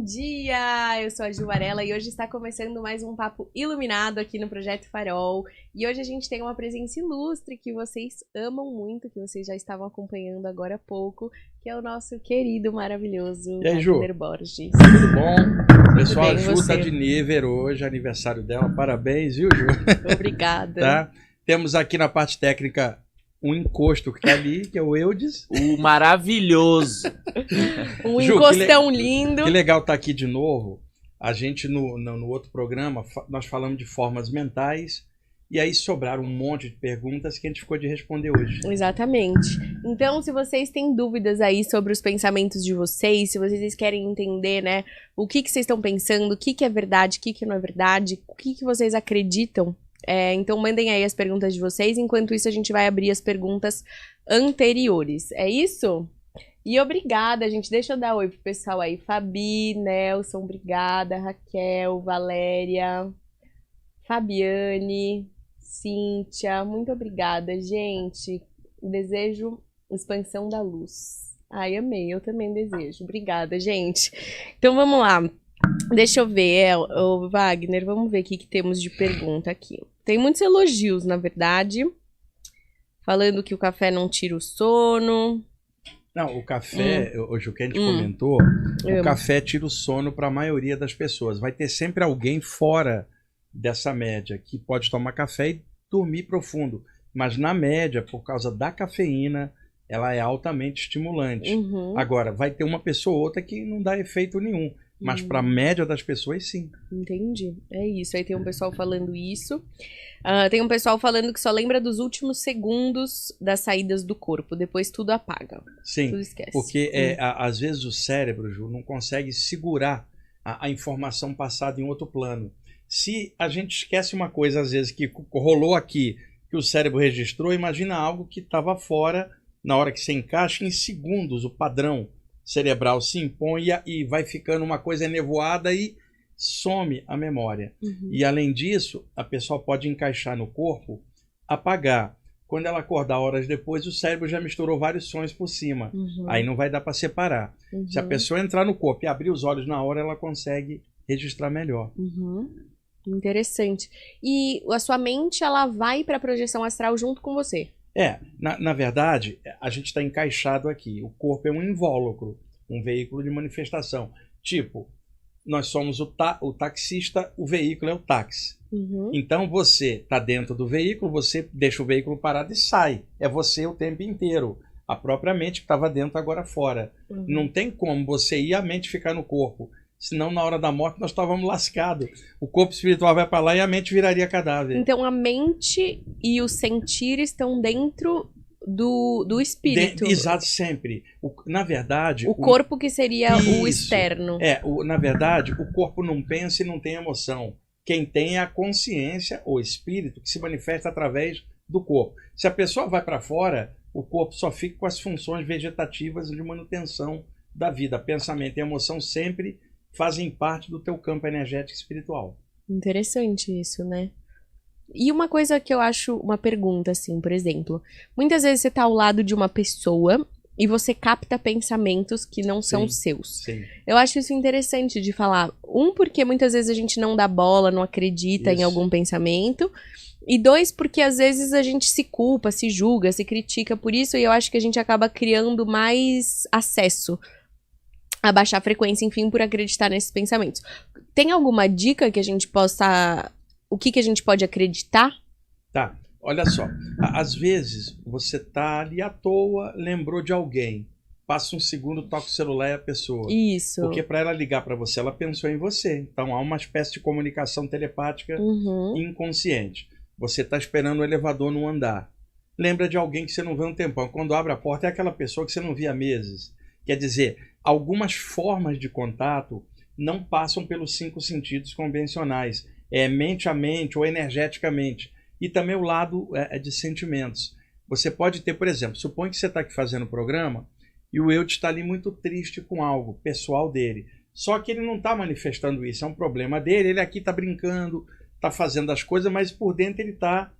Bom dia! Eu sou a Ju Varela e hoje está começando mais um Papo Iluminado aqui no Projeto Farol. E hoje a gente tem uma presença ilustre que vocês amam muito, que vocês já estavam acompanhando agora há pouco, que é o nosso querido, maravilhoso Wagner Borges. Tudo bom? Pessoal, bem, a Ju tá de nível hoje, aniversário dela. Parabéns, viu, Ju? Obrigada. Tá? Temos aqui na parte técnica um encosto que tá ali, que é o Eudes. O maravilhoso. Um Ju, encostão lindo. Que legal estar aqui de novo. A gente, no outro programa, nós falamos de formas mentais. E aí sobraram um monte de perguntas que a gente ficou de responder hoje. Exatamente. Então, se vocês têm dúvidas aí sobre os pensamentos de vocês, se vocês querem entender, né, o que vocês estão pensando, o que é verdade, o que não é verdade, o que vocês acreditam, então mandem aí as perguntas de vocês. Enquanto isso, a gente vai abrir as perguntas anteriores. É isso? E obrigada, gente. Deixa eu dar oi pro pessoal aí. Fabi, Nelson, obrigada. Raquel, Valéria, Fabiane, Cíntia, muito obrigada, gente. Desejo expansão da luz. Ai, amei, eu também desejo. Obrigada, gente. Então vamos lá. Deixa eu ver, Wagner, vamos ver o que temos de pergunta aqui. Tem muitos elogios, na verdade. Falando que o café não tira o sono. Não, o café, hoje o que a gente comentou, o café tira o sono para a maioria das pessoas. Vai ter sempre alguém fora dessa média que pode tomar café e dormir profundo, mas na média, por causa da cafeína, ela é altamente estimulante. Agora, vai ter uma pessoa ou outra que não dá efeito nenhum, mas para a média das pessoas, sim. Entendi, é isso. Aí tem um pessoal falando isso. Tem um pessoal falando que só lembra dos últimos segundos das saídas do corpo, depois tudo apaga. Sim, tudo esquece. Porque às vezes o cérebro, Ju, não consegue segurar a informação passada em outro plano. Se a gente esquece uma coisa, às vezes, que rolou aqui, que o cérebro registrou, imagina algo que estava fora, na hora que você encaixa, em segundos, o padrão cerebral se impõe e vai ficando uma coisa nevoada e some a memória. E, além disso, a pessoa pode encaixar no corpo, apagar. Quando ela acordar horas depois, o cérebro já misturou vários sonhos por cima. Aí não vai dar para separar. Se a pessoa entrar no corpo e abrir os olhos na hora, ela consegue registrar melhor. Interessante. E a sua mente, ela vai para a projeção astral junto com você? Na verdade, a gente está encaixado aqui. O corpo é um invólucro, um veículo de manifestação. Tipo, nós somos o taxista, o veículo é o táxi. Então você está dentro do veículo, você deixa o veículo parado e sai. É você o tempo inteiro. A própria mente que estava dentro agora fora. Não tem como você ir e a mente ficar no corpo. Senão, na hora da morte, nós estávamos lascados. O corpo espiritual vai para lá e a mente viraria cadáver. Então, a mente e o sentir estão dentro do espírito. Exato, sempre. Na verdade... O corpo que seria o externo. Na verdade, o corpo não pensa e não tem emoção. Quem tem é a consciência, ou espírito, que se manifesta através do corpo. Se a pessoa vai para fora, o corpo só fica com as funções vegetativas de manutenção da vida. Pensamento e emoção sempre fazem parte do teu campo energético espiritual. Interessante isso, né? E uma coisa que eu acho, uma pergunta assim, por exemplo, muitas vezes você tá ao lado de uma pessoa e você capta pensamentos que não são seus. Sim. Eu acho isso interessante de falar. Porque muitas vezes a gente não dá bola, não acredita em algum pensamento. E 2, porque às vezes a gente se culpa, se julga, se critica por isso, e eu acho que a gente acaba criando mais acesso a baixar a frequência, enfim, por acreditar nesses pensamentos. Tem alguma dica que a gente possa... O que a gente pode acreditar? Tá, olha só. Às vezes, você tá ali à toa, lembrou de alguém. Passa um segundo, toca o celular e a pessoa. Isso. Porque para ela ligar para você, ela pensou em você. Então, há uma espécie de comunicação telepática inconsciente. Você tá esperando o elevador no andar. Lembra de alguém que você não vê há um tempão. Quando abre a porta, é aquela pessoa que você não via há meses. Quer dizer, algumas formas de contato não passam pelos 5 sentidos convencionais. Mente a mente ou energeticamente. E também o lado de sentimentos. Você pode ter, por exemplo, supõe que você está aqui fazendo o programa e o eu está ali muito triste com algo pessoal dele. Só que ele não está manifestando isso, é um problema dele. Ele aqui está brincando, está fazendo as coisas, mas por dentro ele está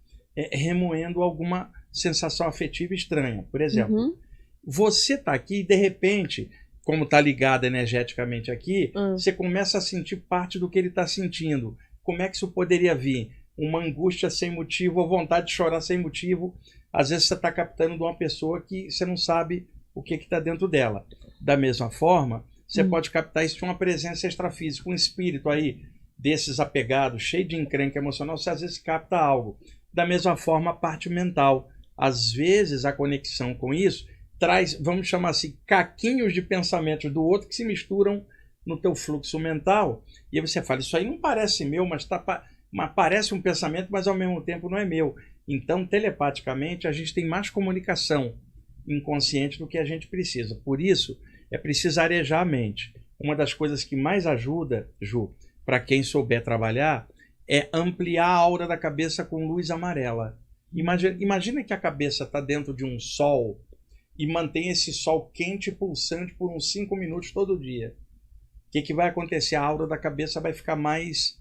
remoendo alguma sensação afetiva estranha. Por exemplo, você está aqui e de repente como está ligado energeticamente aqui, você começa a sentir parte do que ele está sentindo. Como é que isso poderia vir? Uma angústia sem motivo, ou vontade de chorar sem motivo. Às vezes você está captando de uma pessoa que você não sabe o que está dentro dela. Da mesma forma, você pode captar isso de uma presença extrafísica, um espírito aí desses apegados, cheio de encrenca emocional, você às vezes capta algo. Da mesma forma, a parte mental. Às vezes a conexão com isso traz, vamos chamar assim, caquinhos de pensamentos do outro que se misturam no teu fluxo mental. E aí você fala, isso aí não parece meu, mas parece um pensamento, mas ao mesmo tempo não é meu. Então, telepaticamente, a gente tem mais comunicação inconsciente do que a gente precisa. Por isso, é preciso arejar a mente. Uma das coisas que mais ajuda, Ju, para quem souber trabalhar, é ampliar a aura da cabeça com luz amarela. Imagina que a cabeça está dentro de um sol e mantém esse sol quente e pulsante por uns 5 minutos todo dia. O que vai acontecer? A aura da cabeça vai ficar mais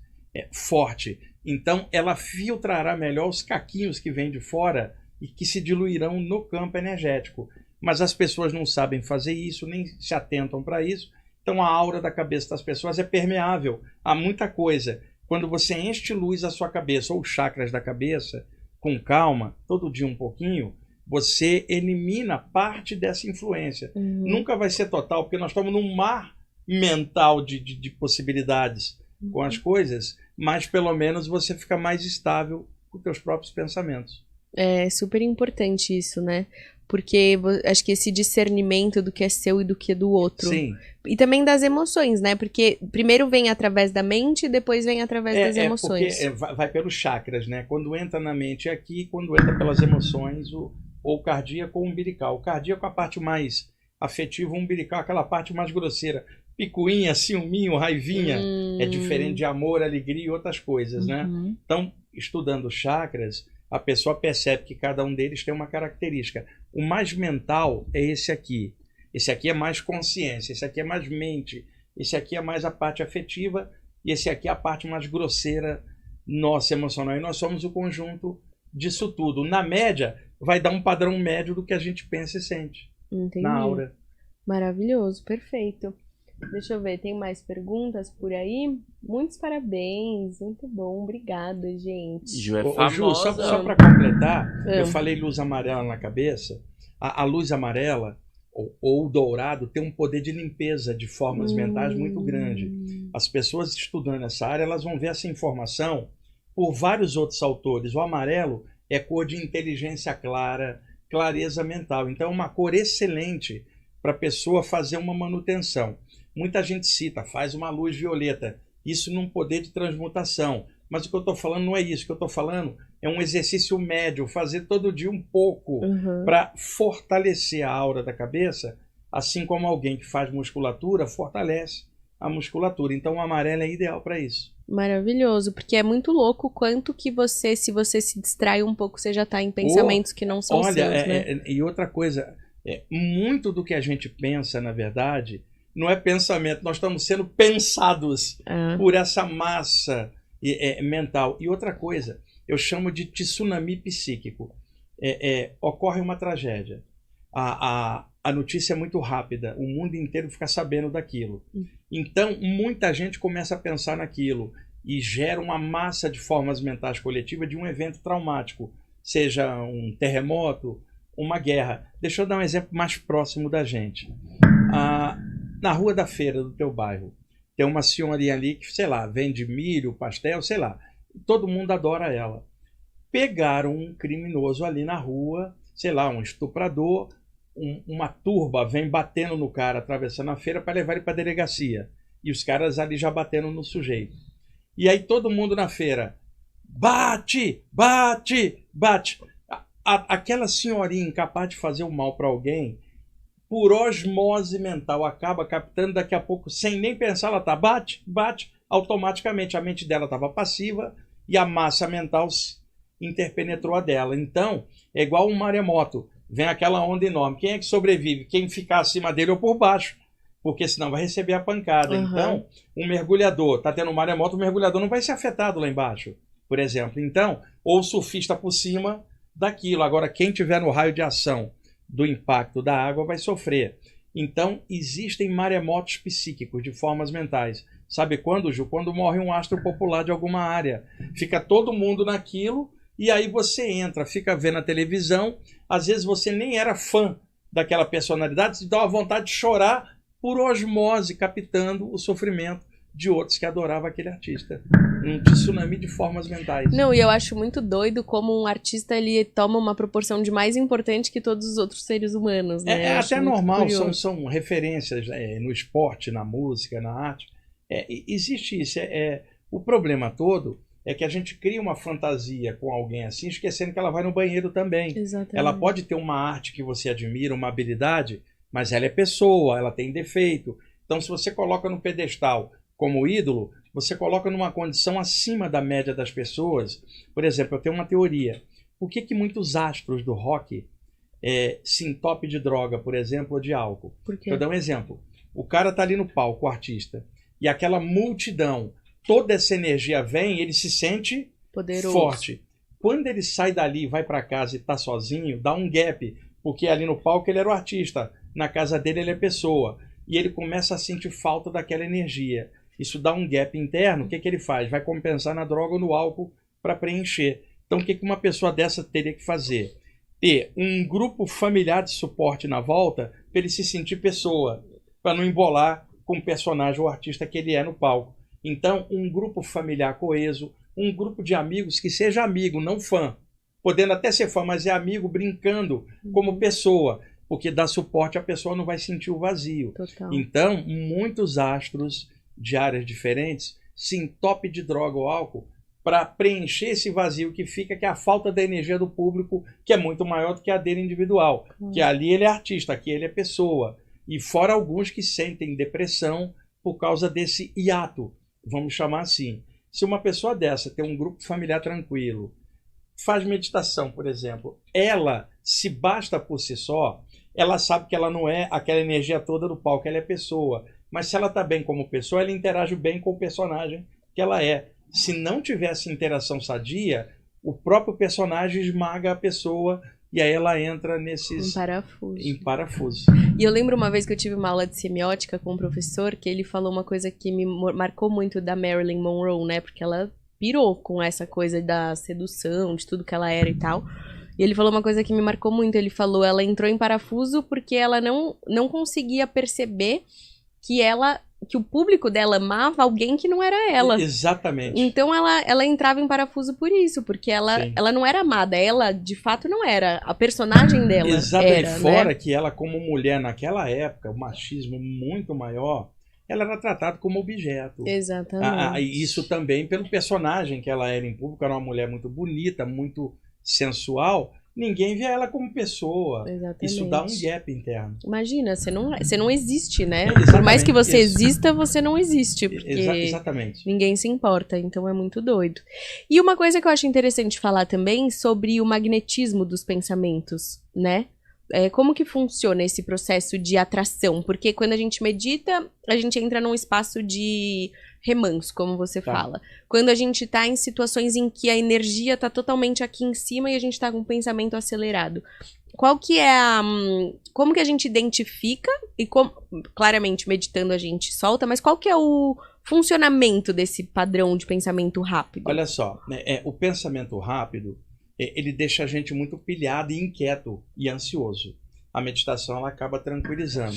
forte. Então, ela filtrará melhor os caquinhos que vêm de fora e que se diluirão no campo energético. Mas as pessoas não sabem fazer isso, nem se atentam para isso. Então, a aura da cabeça das pessoas é permeável a muita coisa. Quando você enche luz a sua cabeça, ou os chakras da cabeça, com calma, todo dia um pouquinho, você elimina parte dessa influência. Nunca vai ser total, porque nós estamos num mar mental de possibilidades com as coisas, mas pelo menos você fica mais estável com os seus próprios pensamentos. É super importante isso, né? Porque acho que esse discernimento do que é seu e do que é do outro. Sim. E também das emoções, né? Porque primeiro vem através da mente e depois vem através das emoções. Porque vai pelos chakras, né? Quando entra na mente é aqui, quando entra pelas emoções, ou cardíaco ou umbilical. O cardíaco é a parte mais afetiva, o umbilical é aquela parte mais grosseira. Picuinha, ciúminho, raivinha. É diferente de amor, alegria e outras coisas, né? Então, estudando chakras, a pessoa percebe que cada um deles tem uma característica. O mais mental é esse aqui. Esse aqui é mais consciência, esse aqui é mais mente, esse aqui é mais a parte afetiva e esse aqui é a parte mais grosseira nossa, emocional. E nós somos o conjunto disso tudo. Na média, vai dar um padrão médio do que a gente pensa e sente. Entendi. Na aura. Maravilhoso, perfeito. Deixa eu ver, tem mais perguntas por aí? Muitos parabéns, muito bom, obrigada, gente. Ju é famosa. Ju, só para completar, eu falei luz amarela na cabeça. A luz amarela ou dourado tem um poder de limpeza de formas mentais muito grande. As pessoas estudando essa área, elas vão ver essa informação por vários outros autores. O amarelo é cor de inteligência clara, clareza mental. Então é uma cor excelente para a pessoa fazer uma manutenção. Muita gente cita, faz uma luz violeta. Isso num poder de transmutação. Mas o que eu estou falando não é isso. O que eu estou falando é um exercício médio, fazer todo dia um pouco para fortalecer a aura da cabeça, assim como alguém que faz musculatura fortalece a musculatura. Então o amarelo é ideal para isso. Maravilhoso, porque é muito louco o quanto que você, se você se distrai um pouco, você já está em pensamentos que não são seus, né? E outra coisa, muito do que a gente pensa, na verdade, não é pensamento, nós estamos sendo pensados por essa massa mental. E outra coisa, eu chamo de tsunami psíquico. Ocorre uma tragédia. A notícia é muito rápida, o mundo inteiro fica sabendo daquilo. Então, muita gente começa a pensar naquilo e gera uma massa de formas mentais coletivas de um evento traumático, seja um terremoto, uma guerra. Deixa eu dar um exemplo mais próximo da gente. Na rua da feira do teu bairro, tem uma senhorinha ali que, sei lá, vende milho, pastel, sei lá. Todo mundo adora ela. Pegaram um criminoso ali na rua, sei lá, um estuprador, uma turba vem batendo no cara, atravessando a feira para levar ele para a delegacia. E os caras ali já batendo no sujeito. E aí todo mundo na feira, bate, bate, bate. Aquela senhorinha incapaz de fazer o mal para alguém, por osmose mental, acaba captando, daqui a pouco, sem nem pensar, ela tá, bate, bate, automaticamente a mente dela estava passiva e a massa mental interpenetrou a dela. Então, é igual um maremoto, vem aquela onda enorme. Quem é que sobrevive? Quem ficar acima dele ou por baixo, porque senão vai receber a pancada. Então, um mergulhador, está tendo um maremoto, o mergulhador não vai ser afetado lá embaixo, por exemplo. Então, ou o surfista por cima daquilo. Agora, quem tiver no raio de ação do impacto da água vai sofrer. Então, existem maremotos psíquicos de formas mentais. Sabe quando, Ju? Quando morre um astro popular de alguma área. Fica todo mundo naquilo, e aí você entra, fica vendo a televisão. Às vezes você nem era fã daquela personalidade, se dá uma vontade de chorar por osmose, captando o sofrimento de outros que adoravam aquele artista. Um tsunami de formas mentais. Não, e eu acho muito doido como um artista ele toma uma proporção de mais importante que todos os outros seres humanos, né? É até normal, são referências no esporte, na música, na arte. Existe isso. O problema todo é que a gente cria uma fantasia com alguém assim, esquecendo que ela vai no banheiro também. Exatamente. Ela pode ter uma arte que você admira, uma habilidade, mas ela é pessoa, ela tem defeito. Então, se você coloca no pedestal como ídolo, você coloca numa condição acima da média das pessoas. Por exemplo, eu tenho uma teoria. Por que muitos astros do rock se entopem de droga, por exemplo, ou de álcool? Por quê? Eu dou um exemplo. O cara tá ali no palco, o artista, e aquela multidão, toda essa energia vem, ele se sente poderoso, forte. Quando ele sai dali, vai para casa e tá sozinho, dá um gap, porque ali no palco ele era o artista, na casa dele ele é pessoa, e ele começa a sentir falta daquela energia. Isso dá um gap interno. O que ele faz? Vai compensar na droga ou no álcool para preencher. Então, o que uma pessoa dessa teria que fazer? Ter um grupo familiar de suporte na volta para ele se sentir pessoa, para não embolar com o personagem ou artista que ele é no palco. Então, um grupo familiar coeso, um grupo de amigos que seja amigo, não fã. Podendo até ser fã, mas é amigo brincando como pessoa, porque dá suporte, a pessoa não vai sentir o vazio. Total. Então, muitos astros de áreas diferentes se entopem de droga ou álcool para preencher esse vazio que fica, que é a falta da energia do público, que é muito maior do que a dele individual. Que ali ele é artista, aqui ele é pessoa. E fora alguns que sentem depressão por causa desse hiato, vamos chamar assim. Se uma pessoa dessa tem um grupo familiar tranquilo, faz meditação, por exemplo, ela, se basta por si só, ela sabe que ela não é aquela energia toda do palco, ela é pessoa. Mas se ela está bem como pessoa, ela interage bem com o personagem que ela é. Se não tiver essa interação sadia, o próprio personagem esmaga a pessoa e aí ela entra nesses... Em parafuso. E eu lembro uma vez que eu tive uma aula de semiótica com um professor que ele falou uma coisa que me marcou muito da Marilyn Monroe, né? Porque ela pirou com essa coisa da sedução, de tudo que ela era e tal. E ele falou uma coisa que me marcou muito. Ele falou, ela entrou em parafuso porque ela não conseguia perceber que o público dela amava alguém que não era ela. Exatamente. Então ela entrava em parafuso por isso, porque ela não era amada, ela de fato não era, a personagem dela exatamente. Era, fora né? Que ela como mulher naquela época, o machismo muito maior, ela era tratada como objeto. Exatamente. Isso também pelo personagem que ela era em público, era uma mulher muito bonita, muito sensual. Ninguém vê ela como pessoa. Exatamente. Isso dá um gap interno. Imagina, você não existe, né? Exatamente, por mais que você exista, você não existe. Porque exatamente. Ninguém se importa, então é muito doido. E uma coisa que eu acho interessante falar também sobre o magnetismo dos pensamentos, né? Como que funciona esse processo de atração? Porque quando a gente medita, a gente entra num espaço de remanso, como você fala. Quando a gente tá em situações em que a energia tá totalmente aqui em cima e a gente tá com o pensamento acelerado. Qual que é como que a gente identifica e claramente meditando a gente solta, mas qual que é o funcionamento desse padrão de pensamento rápido? Olha só, o pensamento rápido, ele deixa a gente muito pilhado e inquieto e ansioso. A meditação ela acaba tranquilizando.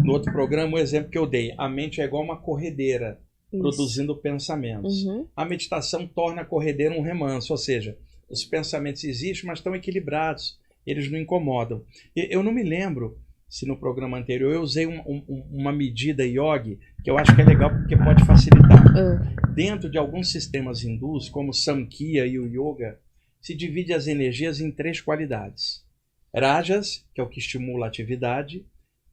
No outro programa, o exemplo que eu dei, a mente é igual uma corredeira, produzindo pensamentos. A meditação torna a corredeira um remanso, ou seja, os pensamentos existem, mas estão equilibrados, eles não incomodam. Eu não me lembro se no programa anterior eu usei uma medida yogi, que eu acho que é legal porque pode facilitar. Dentro de alguns sistemas hindus, como o Samkhya e o Yoga, se divide as energias em 3 qualidades. Rajas, que é o que estimula a atividade,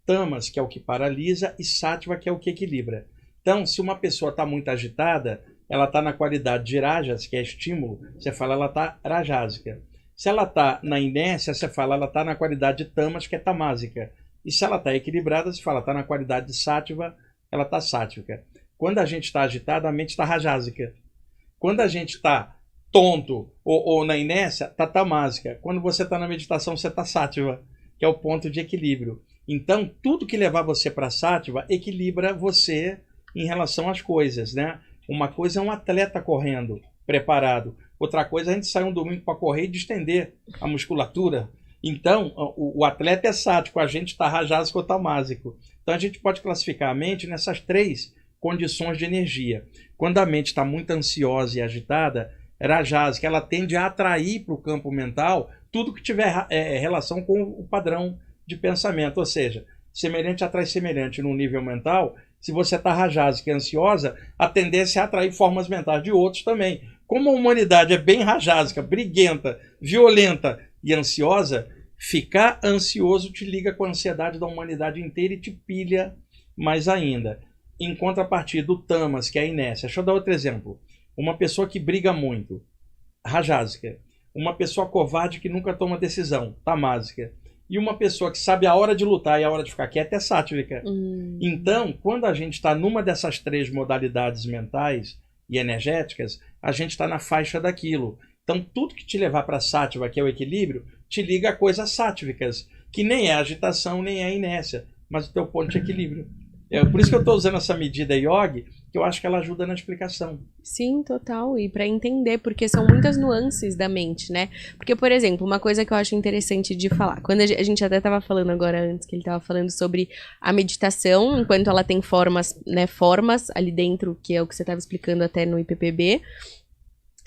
Tamas, que é o que paralisa, e Sattva, que é o que equilibra. Então, se uma pessoa está muito agitada, ela está na qualidade de Rajas, que é estímulo, você fala ela está rajásica. Se ela está na inércia, você fala ela está na qualidade de Tamas, que é tamásica. E se ela está equilibrada, você fala está na qualidade de Sattva, ela está sátvica. Quando a gente está agitado, a mente está rajásica. Quando a gente está tonto ou na inércia, está tamásica. Quando você está na meditação, você está sátiva, que é o ponto de equilíbrio. Então, tudo que levar você para sátiva equilibra você em relação às coisas, né? Uma coisa é um atleta correndo, preparado. Outra coisa é a gente sair um domingo para correr e distender a musculatura. Então, o atleta é sático, a gente está rajásico ou tamásico. Então, a gente pode classificar a mente nessas 3 condições de energia. Quando a mente está muito ansiosa e agitada, rajásica, ela tende a atrair para o campo mental tudo que tiver relação com o padrão de pensamento. Ou seja, semelhante atrai semelhante no nível mental. Se você está rajásica e ansiosa, a tendência é atrair formas mentais de outros também. Como a humanidade é bem rajásica, briguenta, violenta e ansiosa, ficar ansioso te liga com a ansiedade da humanidade inteira e te pilha mais ainda. Em contrapartida, o tamas, que é a inércia. Deixa eu dar outro exemplo. Uma pessoa que briga muito, rajásica. Uma pessoa covarde que nunca toma decisão, tamásica. E uma pessoa que sabe a hora de lutar e a hora de ficar quieta é sátrica. Então, quando a gente está numa dessas 3 modalidades mentais e energéticas, a gente está na faixa daquilo. Então, tudo que te levar para a sátiva, que é o equilíbrio, te liga a coisas sáttvicas, que nem é agitação, nem é inércia, mas o teu ponto de equilíbrio. Por isso que eu estou usando essa medida Yogi, que eu acho que ela ajuda na explicação. Sim, total. E para entender, porque são muitas nuances da mente, né? Porque, por exemplo, uma coisa que eu acho interessante de falar, quando a gente até estava falando agora antes, que ele estava falando sobre a meditação, enquanto ela tem formas, né, formas ali dentro, que é o que você estava explicando até no IPPB,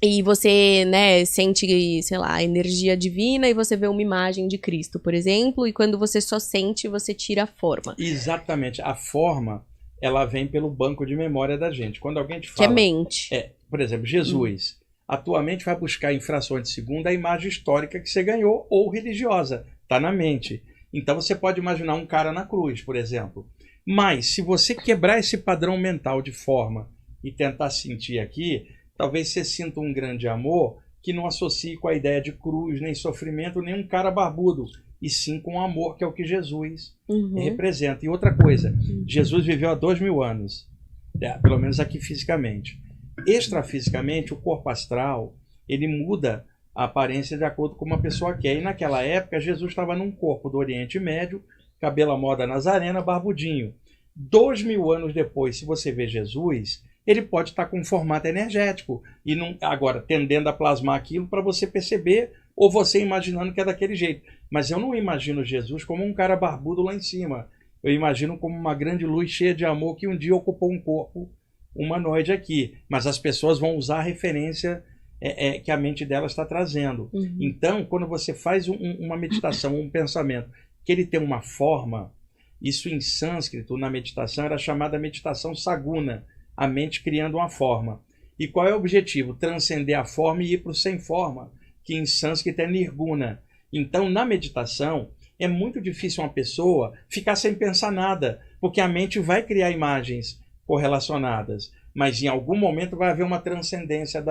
e você, né, sente, sei lá, a energia divina e você vê uma imagem de Cristo, por exemplo, e quando você só sente, você tira a forma. Exatamente. A forma, ela vem pelo banco de memória da gente. Quando alguém te fala... Que é mente. Por exemplo, Jesus. A tua mente vai buscar em frações de segundo a imagem histórica que você ganhou ou religiosa. Está na mente. Então você pode imaginar um cara na cruz, por exemplo. Mas se você quebrar esse padrão mental de forma e tentar sentir aqui... Talvez você sinta um grande amor que não associe com a ideia de cruz, nem sofrimento, nem um cara barbudo, e sim com o amor, que é o que Jesus representa. E outra coisa, Jesus viveu há 2000 anos, pelo menos aqui fisicamente. Extrafisicamente, o corpo astral, ele muda a aparência de acordo com como a pessoa quer. E naquela época, Jesus estava num corpo do Oriente Médio, cabelo à moda nazarena, barbudinho. 2000 anos depois, se você vê Jesus... ele pode estar com um formato energético, e não, agora tendendo a plasmar aquilo para você perceber, ou você imaginando que é daquele jeito. Mas eu não imagino Jesus como um cara barbudo lá em cima. Eu imagino como uma grande luz cheia de amor que um dia ocupou um corpo humanoide aqui. Mas as pessoas vão usar a referência que a mente dela está trazendo. Então, quando você faz uma meditação, um pensamento, que ele tem uma forma, isso em sânscrito, na meditação, era chamada meditação saguna, a mente criando uma forma. E qual é o objetivo? Transcender a forma e ir para o sem forma, que em sânscrito é nirguna. Então, na meditação, é muito difícil uma pessoa ficar sem pensar nada, porque a mente vai criar imagens correlacionadas, mas em algum momento vai haver uma transcendência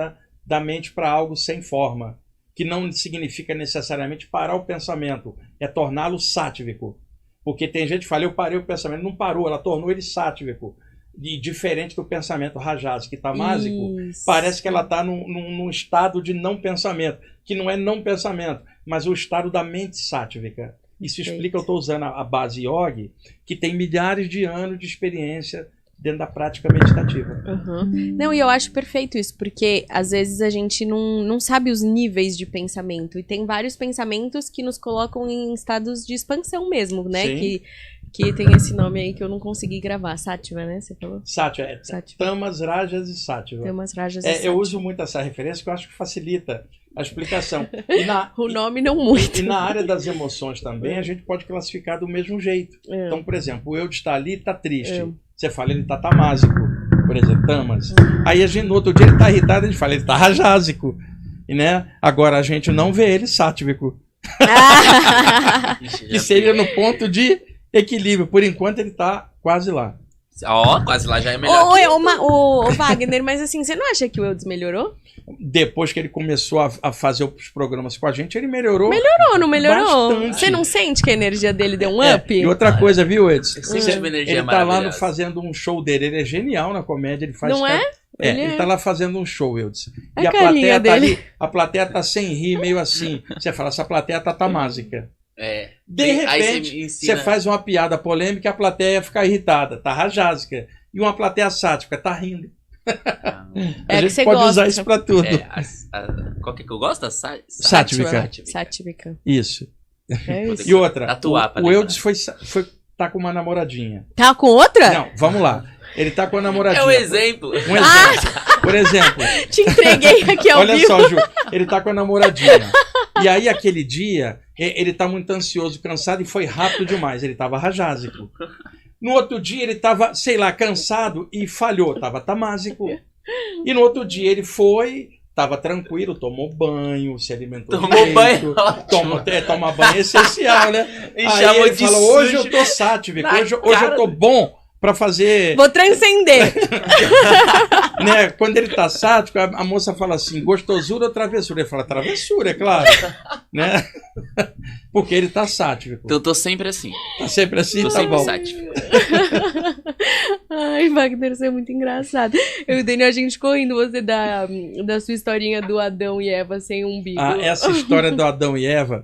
da mente para algo sem forma, que não significa necessariamente parar o pensamento, é torná-lo sátvico. Porque tem gente que fala, eu parei o pensamento, não parou, ela tornou ele sátvico. E diferente do pensamento rajásico e tamásico, parece que ela está num estado de não pensamento, que não é não pensamento, mas o estado da mente sátvica. Isso explica, eu estou usando a base Yogi, que tem milhares de anos de experiência dentro da prática meditativa. Não, e eu acho perfeito isso, porque às vezes a gente não sabe os níveis de pensamento, e tem vários pensamentos que nos colocam em estados de expansão mesmo, né? Que tem esse nome aí que eu não consegui gravar. Sátiva, né? Você falou? Sátiva. Tamas, Rajas e Sátiva. Tamas, Rajas e Sátiva. Eu uso muito essa referência que eu acho que facilita a explicação. O nome não muito. E na área das emoções também, a gente pode classificar do mesmo jeito. Então, por exemplo, o eu de estar ali está triste. Você fala, ele está tamásico. Por exemplo, tamas. Aí a gente, no outro dia, ele está irritado, a gente fala, ele está rajásico. Né? Agora, a gente não vê ele sátivico. Que seria no ponto de equilíbrio. Por enquanto ele tá quase lá. Quase lá já é melhor. Ô, Wagner, mas assim, você não acha que o Eudes melhorou? Depois que ele começou a fazer os programas com a gente, ele melhorou. Melhorou, não melhorou? Bastante. Você não sente que a energia dele deu um up? E outra coisa, viu, Eudes? Ele tá lá fazendo um show dele. Ele é genial na comédia. Ele faz não é? Ele tá lá fazendo um show, Eudes. E a plateia tá ali, a plateia tá sem rir, meio assim. Você fala, essa plateia tá tamásica. De repente, você faz uma piada polêmica e a plateia fica irritada, tá rajásica. E uma plateia sática, tá rindo. A gente pode usar isso pra tudo. Qual que é que eu gosto? Sática. Isso. É isso. E outra, Tatuar, o Eudes tá com uma namoradinha. Tá com outra? Não, vamos lá. Ele tá com a namoradinha. É um exemplo. Por exemplo. Te entreguei aqui ao vivo. Olha só, Ju. Ele tá com a namoradinha. E aí, aquele dia, ele tá muito ansioso, cansado e foi rápido demais. Ele tava rajásico. No outro dia, ele tava, sei lá, cansado e falhou. Tava tamásico. E no outro dia, ele foi... Tava tranquilo, tomou banho, se alimentou direito. Banho? Toma banho é essencial, né? Aí ele falou, hoje eu tô sático, hoje eu tô bom pra fazer... Vou transcender. Né? Quando ele tá sático, a moça fala assim, gostosura ou travessura? Ele fala, travessura, é claro. Né? Porque ele tá sático. Então eu tô sempre assim. Tá sempre assim? Tô tá sempre bom. sático. Ai, Wagner, você é muito engraçado. Eu e o Daniel, a gente correndo você da sua historinha do Adão e Eva sem umbigo. Essa história do Adão e Eva,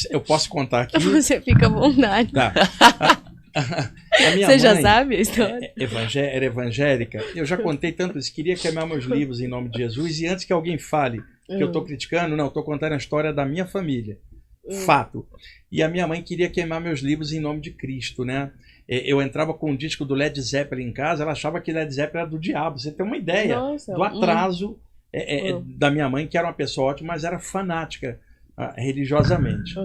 eu posso contar aqui? Você fica à vontade. Tá. A minha Você mãe já sabe a história? Era evangélica. Eu já contei tanto isso. Queria queimar meus livros em nome de Jesus. E antes que alguém fale que eu estou criticando, não, estou contando a história da minha família. Fato. E a minha mãe queria queimar meus livros em nome de Cristo, né? Eu entrava com um disco do Led Zeppelin em casa, ela achava que Led Zeppelin era do diabo. Você tem uma ideia do atraso da minha mãe, que era uma pessoa ótima, mas era fanática religiosamente.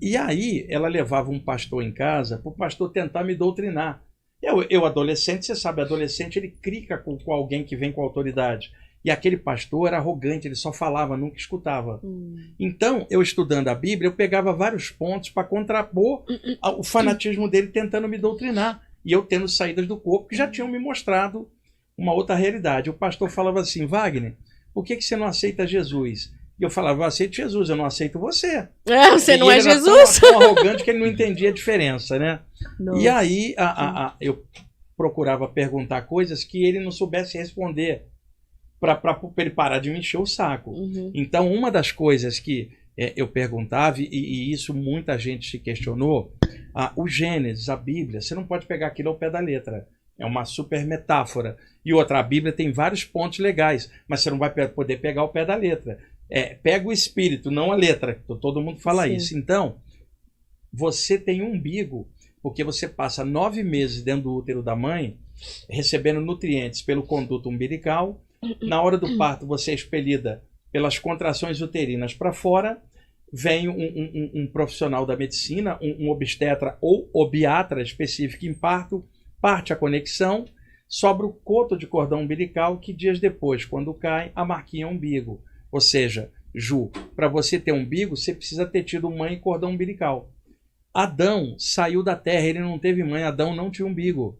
E aí ela levava um pastor em casa para o pastor tentar me doutrinar. Eu adolescente, você sabe, adolescente ele crica com alguém que vem com autoridade. E aquele pastor era arrogante, ele só falava, nunca escutava. Então, eu estudando a Bíblia, eu pegava vários pontos para contrapor o fanatismo dele tentando me doutrinar. E eu tendo saídas do corpo que já tinham me mostrado uma outra realidade. O pastor falava assim, Wagner, por que você não aceita Jesus? E eu falava, eu aceito Jesus, eu não aceito você. Você não é Jesus? Tão arrogante que ele não entendia a diferença, né? Nossa. E aí eu procurava perguntar coisas que ele não soubesse responder para ele parar de me encher o saco. Então, uma das coisas que eu perguntava, e isso muita gente se questionou, o Gênesis, a Bíblia, você não pode pegar aquilo ao pé da letra. É uma super metáfora. E outra, a Bíblia tem vários pontos legais, mas você não vai poder pegar ao pé da letra. Pega o espírito, não a letra. Todo mundo fala isso. Então, você tem um umbigo, porque você passa 9 meses dentro do útero da mãe, recebendo nutrientes pelo conduto umbilical. Na hora do parto, você é expelida pelas contrações uterinas para fora. Vem um profissional da medicina, um obstetra ou obiatra específico em parto, parte a conexão, sobra o coto de cordão umbilical que dias depois, quando cai, a marquinha é umbigo. Ou seja, Ju, para você ter umbigo, você precisa ter tido mãe e cordão umbilical. Adão saiu da terra, ele não teve mãe, Adão não tinha umbigo.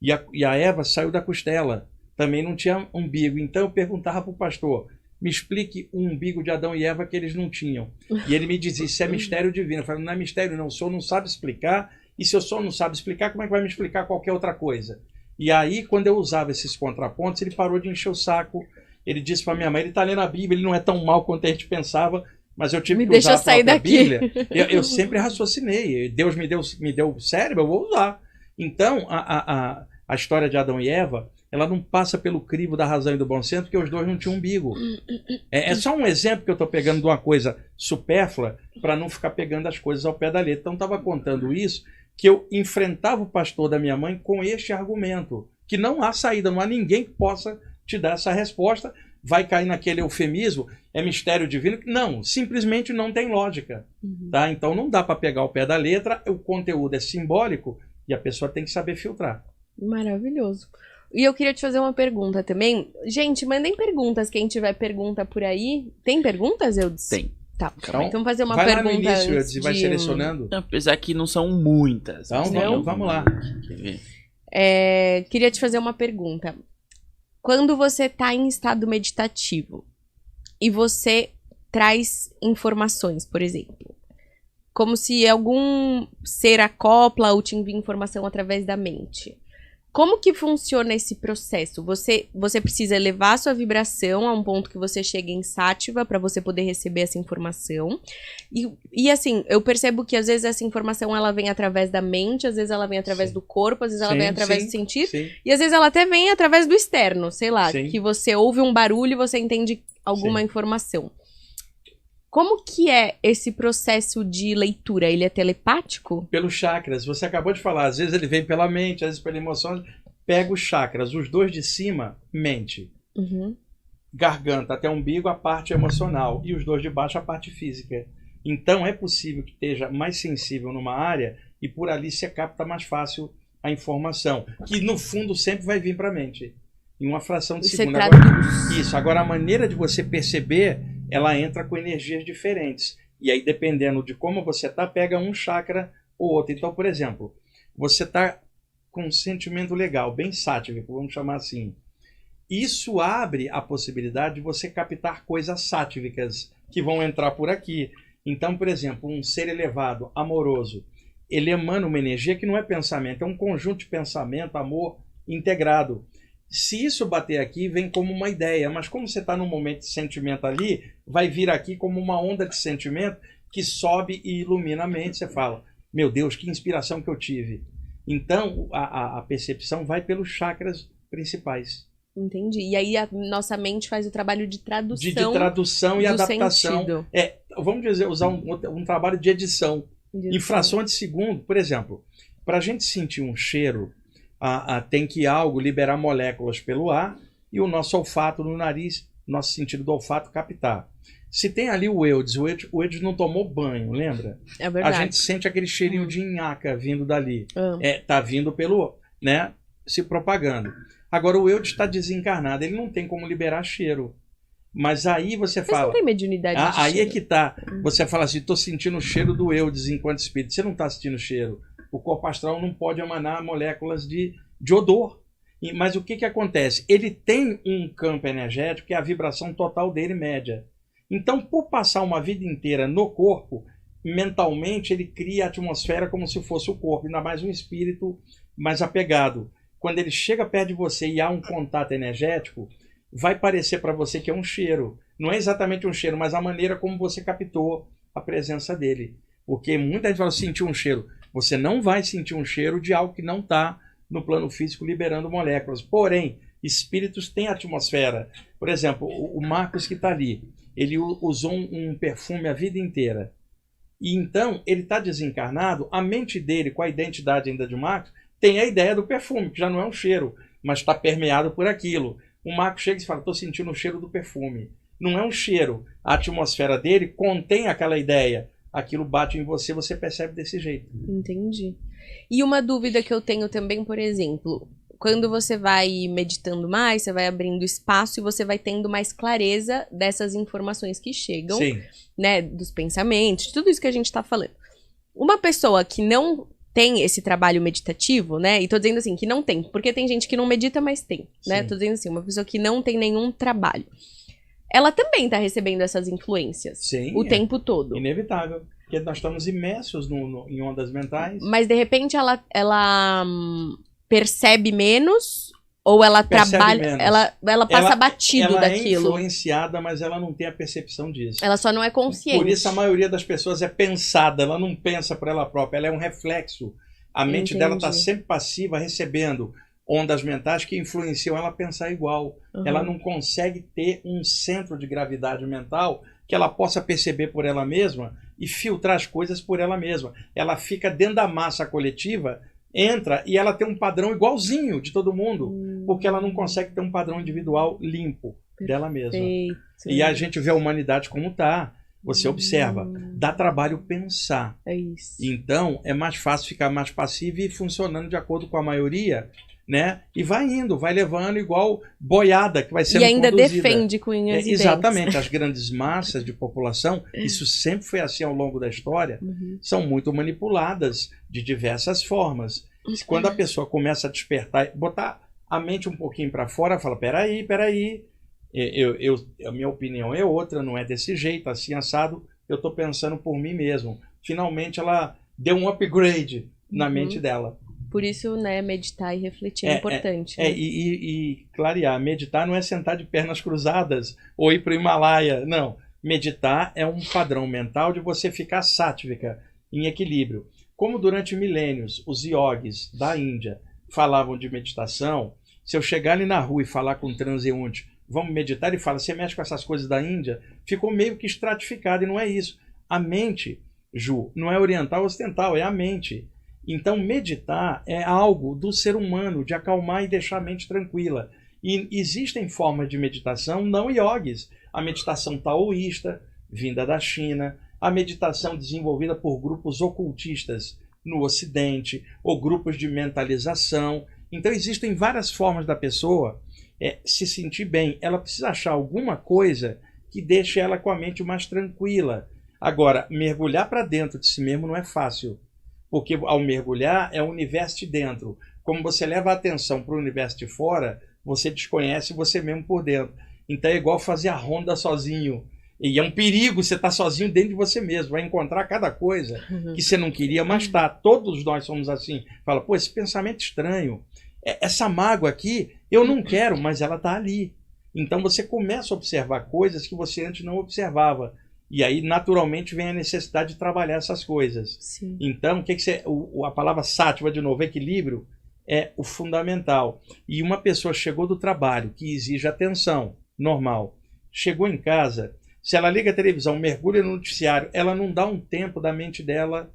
E a Eva saiu da costela, também não tinha umbigo. Então eu perguntava para o pastor, me explique o umbigo de Adão e Eva que eles não tinham. E ele me dizia, isso é mistério divino. Eu falei, não é mistério não, o senhor não sabe explicar, e se o senhor não sabe explicar, como é que vai me explicar qualquer outra coisa? E aí, quando eu usava esses contrapontos, ele parou de encher o saco. Ele disse para minha mãe, ele está lendo a Bíblia, ele não é tão mal quanto a gente pensava, mas eu tive que usar a própria Bíblia. Eu sempre raciocinei, Deus me deu cérebro, eu vou usar. Então, a história de Adão e Eva, ela não passa pelo crivo da razão e do bom senso, porque os dois não tinham umbigo. É só um exemplo que eu estou pegando de uma coisa supérflua, para não ficar pegando as coisas ao pé da letra. Então, estava contando isso, que eu enfrentava o pastor da minha mãe com este argumento, que não há saída, não há ninguém que possa te dar essa resposta, vai cair naquele eufemismo, é mistério divino. Não, simplesmente não tem lógica. Tá? Então não dá para pegar o pé da letra, o conteúdo é simbólico e a pessoa tem que saber filtrar. Maravilhoso. E eu queria te fazer uma pergunta também. Gente, mandem perguntas, quem tiver pergunta por aí. Tem perguntas, Eudes? Tem. Tá, então vamos fazer uma vai pergunta. Lá no início, Eudes, e vai selecionando. Apesar que não são muitas. Então vamos lá. Queria te fazer uma pergunta. Quando você está em estado meditativo e você traz informações, por exemplo, como se algum ser acopla ou te envia informação através da mente, Como que funciona esse processo? Você precisa elevar a sua vibração a um ponto que você chega em sátiva para você poder receber essa informação. E assim, eu percebo que às vezes essa informação ela vem através da mente, às vezes ela vem através do corpo, às vezes ela vem através do sentir. E às vezes ela até vem através do externo, sei lá, que você ouve um barulho e você entende alguma informação. Como que é esse processo de leitura? Ele é telepático? Pelos chakras. Você acabou de falar. Às vezes ele vem pela mente, às vezes pela emoção. Pega os chakras. Os dois de cima, mente. Garganta até umbigo, a parte emocional. E os dois de baixo, a parte física. Então é possível que esteja mais sensível numa área e por ali você capta mais fácil a informação. Que no fundo sempre vai vir para a mente. Em uma fração de segundo. Agora a maneira de você perceber... ela entra com energias diferentes. E aí, dependendo de como você está, pega um chakra ou outro. Então, por exemplo, você está com um sentimento legal, bem sátivico, vamos chamar assim. Isso abre a possibilidade de você captar coisas sátívicas que vão entrar por aqui. Então, por exemplo, um ser elevado, amoroso, ele emana uma energia que não é pensamento, é um conjunto de pensamento, amor integrado. Se isso bater aqui, vem como uma ideia, mas como você está num momento de sentimento ali, vai vir aqui como uma onda de sentimento que sobe e ilumina a mente. Você fala, meu Deus, que inspiração que eu tive. Então, a percepção vai pelos chakras principais. Entendi. E aí a nossa mente faz o trabalho de tradução. De tradução e adaptação. Sentido. Vamos dizer, usar um trabalho de edição. Em frações de segundo, por exemplo, para a gente sentir um cheiro... tem que algo liberar moléculas pelo ar e o nosso olfato no nariz, nosso sentido do olfato captar. Se tem ali o Eudes não tomou banho, lembra? É verdade. A gente sente aquele cheirinho de nhaca vindo dali. Tá vindo pelo, né, se propagando. Agora o Eudes está desencarnado, ele não tem como liberar cheiro. Mas aí você fala... não tem mediunidade de aí cheiro. É que tá. Você fala assim, estou sentindo o cheiro do Eudes enquanto espírito. Você não está sentindo cheiro. O corpo astral não pode emanar moléculas de odor. Mas o que acontece? Ele tem um campo energético que é a vibração total dele média. Então, por passar uma vida inteira no corpo, mentalmente ele cria a atmosfera como se fosse o corpo, ainda mais um espírito mais apegado. Quando ele chega perto de você e há um contato energético, vai parecer para você que é um cheiro. Não é exatamente um cheiro, mas a maneira como você captou a presença dele. Porque muita gente fala, sentir um cheiro. Você não vai sentir um cheiro de algo que não está no plano físico liberando moléculas. Porém, espíritos têm atmosfera. Por exemplo, o Marcos que está ali, ele usou um perfume a vida inteira. E então, ele está desencarnado, a mente dele, com a identidade ainda de Marcos, tem a ideia do perfume, que já não é um cheiro, mas está permeado por aquilo. O Marcos chega e fala, estou sentindo o cheiro do perfume. Não é um cheiro. A atmosfera dele contém aquela ideia. Aquilo bate em você, você percebe desse jeito. Entendi. E uma dúvida que eu tenho também, por exemplo, quando você vai meditando mais, você vai abrindo espaço e você vai tendo mais clareza dessas informações que chegam, né, dos pensamentos, tudo isso que a gente tá falando. Uma pessoa que não tem esse trabalho meditativo, né, e tô dizendo assim, que não tem, porque tem gente que não medita, mas tem, né, tô dizendo assim, uma pessoa que não tem nenhum trabalho. Ela também está recebendo essas influências o tempo todo. Inevitável. Porque nós estamos imersos em ondas mentais. Mas, de repente, ela percebe menos ou ela trabalha... Ela passa batido daquilo. Ela é influenciada, mas ela não tem a percepção disso. Ela só não é consciente. Por isso a maioria das pessoas é pensada. Ela não pensa por ela própria. Ela é um reflexo. A mente dela está sempre passiva, recebendo ondas mentais que influenciam ela a pensar igual. Ela não consegue ter um centro de gravidade mental que ela possa perceber por ela mesma e filtrar as coisas por ela mesma. Ela fica dentro da massa coletiva, entra e ela tem um padrão igualzinho de todo mundo, porque ela não consegue ter um padrão individual limpo dela mesma. E a gente vê a humanidade como está. Você observa, dá trabalho pensar. É isso. Então, é mais fácil ficar mais passivo e ir funcionando de acordo com a maioria, né? E vai indo, vai levando igual boiada que vai sendo conduzida. E ainda defende com unhas e dentes. Exatamente, as grandes massas de população, isso sempre foi assim ao longo da história, são muito manipuladas de diversas formas. Quando a pessoa começa a despertar, botar a mente um pouquinho para fora, fala, peraí, a minha opinião é outra, não é desse jeito, assim assado, eu estou pensando por mim mesmo. Finalmente ela deu um upgrade na mente dela. Por isso, né, meditar e refletir é importante. Né? E clarear, meditar não é sentar de pernas cruzadas ou ir para o Himalaia, não. Meditar é um padrão mental de você ficar sátvica, em equilíbrio. Como durante milênios os yogis da Índia falavam de meditação, se eu chegar ali na rua e falar com um transeunte, vamos meditar, ele fala, você mexe com essas coisas da Índia, ficou meio que estratificado, e não é isso. A mente, Ju, não é oriental ou ocidental, é a mente. Então, meditar é algo do ser humano, de acalmar e deixar a mente tranquila. E existem formas de meditação não yogis. A meditação taoísta, vinda da China, a meditação desenvolvida por grupos ocultistas no Ocidente, ou grupos de mentalização. Então, existem várias formas da pessoa se sentir bem. Ela precisa achar alguma coisa que deixe ela com a mente mais tranquila. Agora, mergulhar para dentro de si mesmo não é fácil. Porque ao mergulhar é o universo de dentro. Como você leva a atenção para o universo de fora, você desconhece você mesmo por dentro. Então é igual fazer a ronda sozinho. E é um perigo você estar sozinho dentro de você mesmo. Vai encontrar cada coisa que você não queria, mas tá. Todos nós somos assim. Fala, pô, esse pensamento estranho. Essa mágoa aqui, eu não quero, mas ela está ali. Então você começa a observar coisas que você antes não observava. E aí, naturalmente, vem a necessidade de trabalhar essas coisas. Sim. Então, a palavra sátiva, de novo, equilíbrio, é o fundamental. E uma pessoa chegou do trabalho, que exige atenção, normal. Chegou em casa, se ela liga a televisão, mergulha no noticiário, ela não dá um tempo da mente dela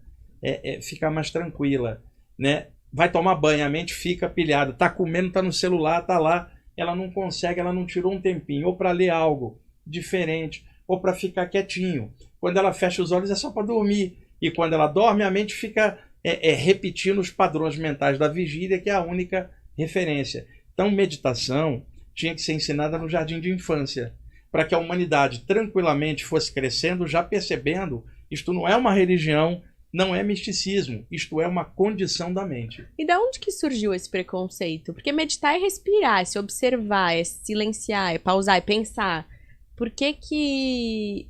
ficar mais tranquila. Né? Vai tomar banho, a mente fica pilhada. Está comendo, está no celular, está lá. Ela não consegue, ela não tirou um tempinho. Ou para ler algo diferente, ou para ficar quietinho. Quando ela fecha os olhos é só para dormir. E quando ela dorme, a mente fica repetindo os padrões mentais da vigília, que é a única referência. Então, meditação tinha que ser ensinada no jardim de infância, para que a humanidade tranquilamente fosse crescendo, já percebendo, isto não é uma religião, não é misticismo, isto é uma condição da mente. E da onde que surgiu esse preconceito? Porque meditar é respirar, é se observar, é silenciar, é pausar, é pensar. Por que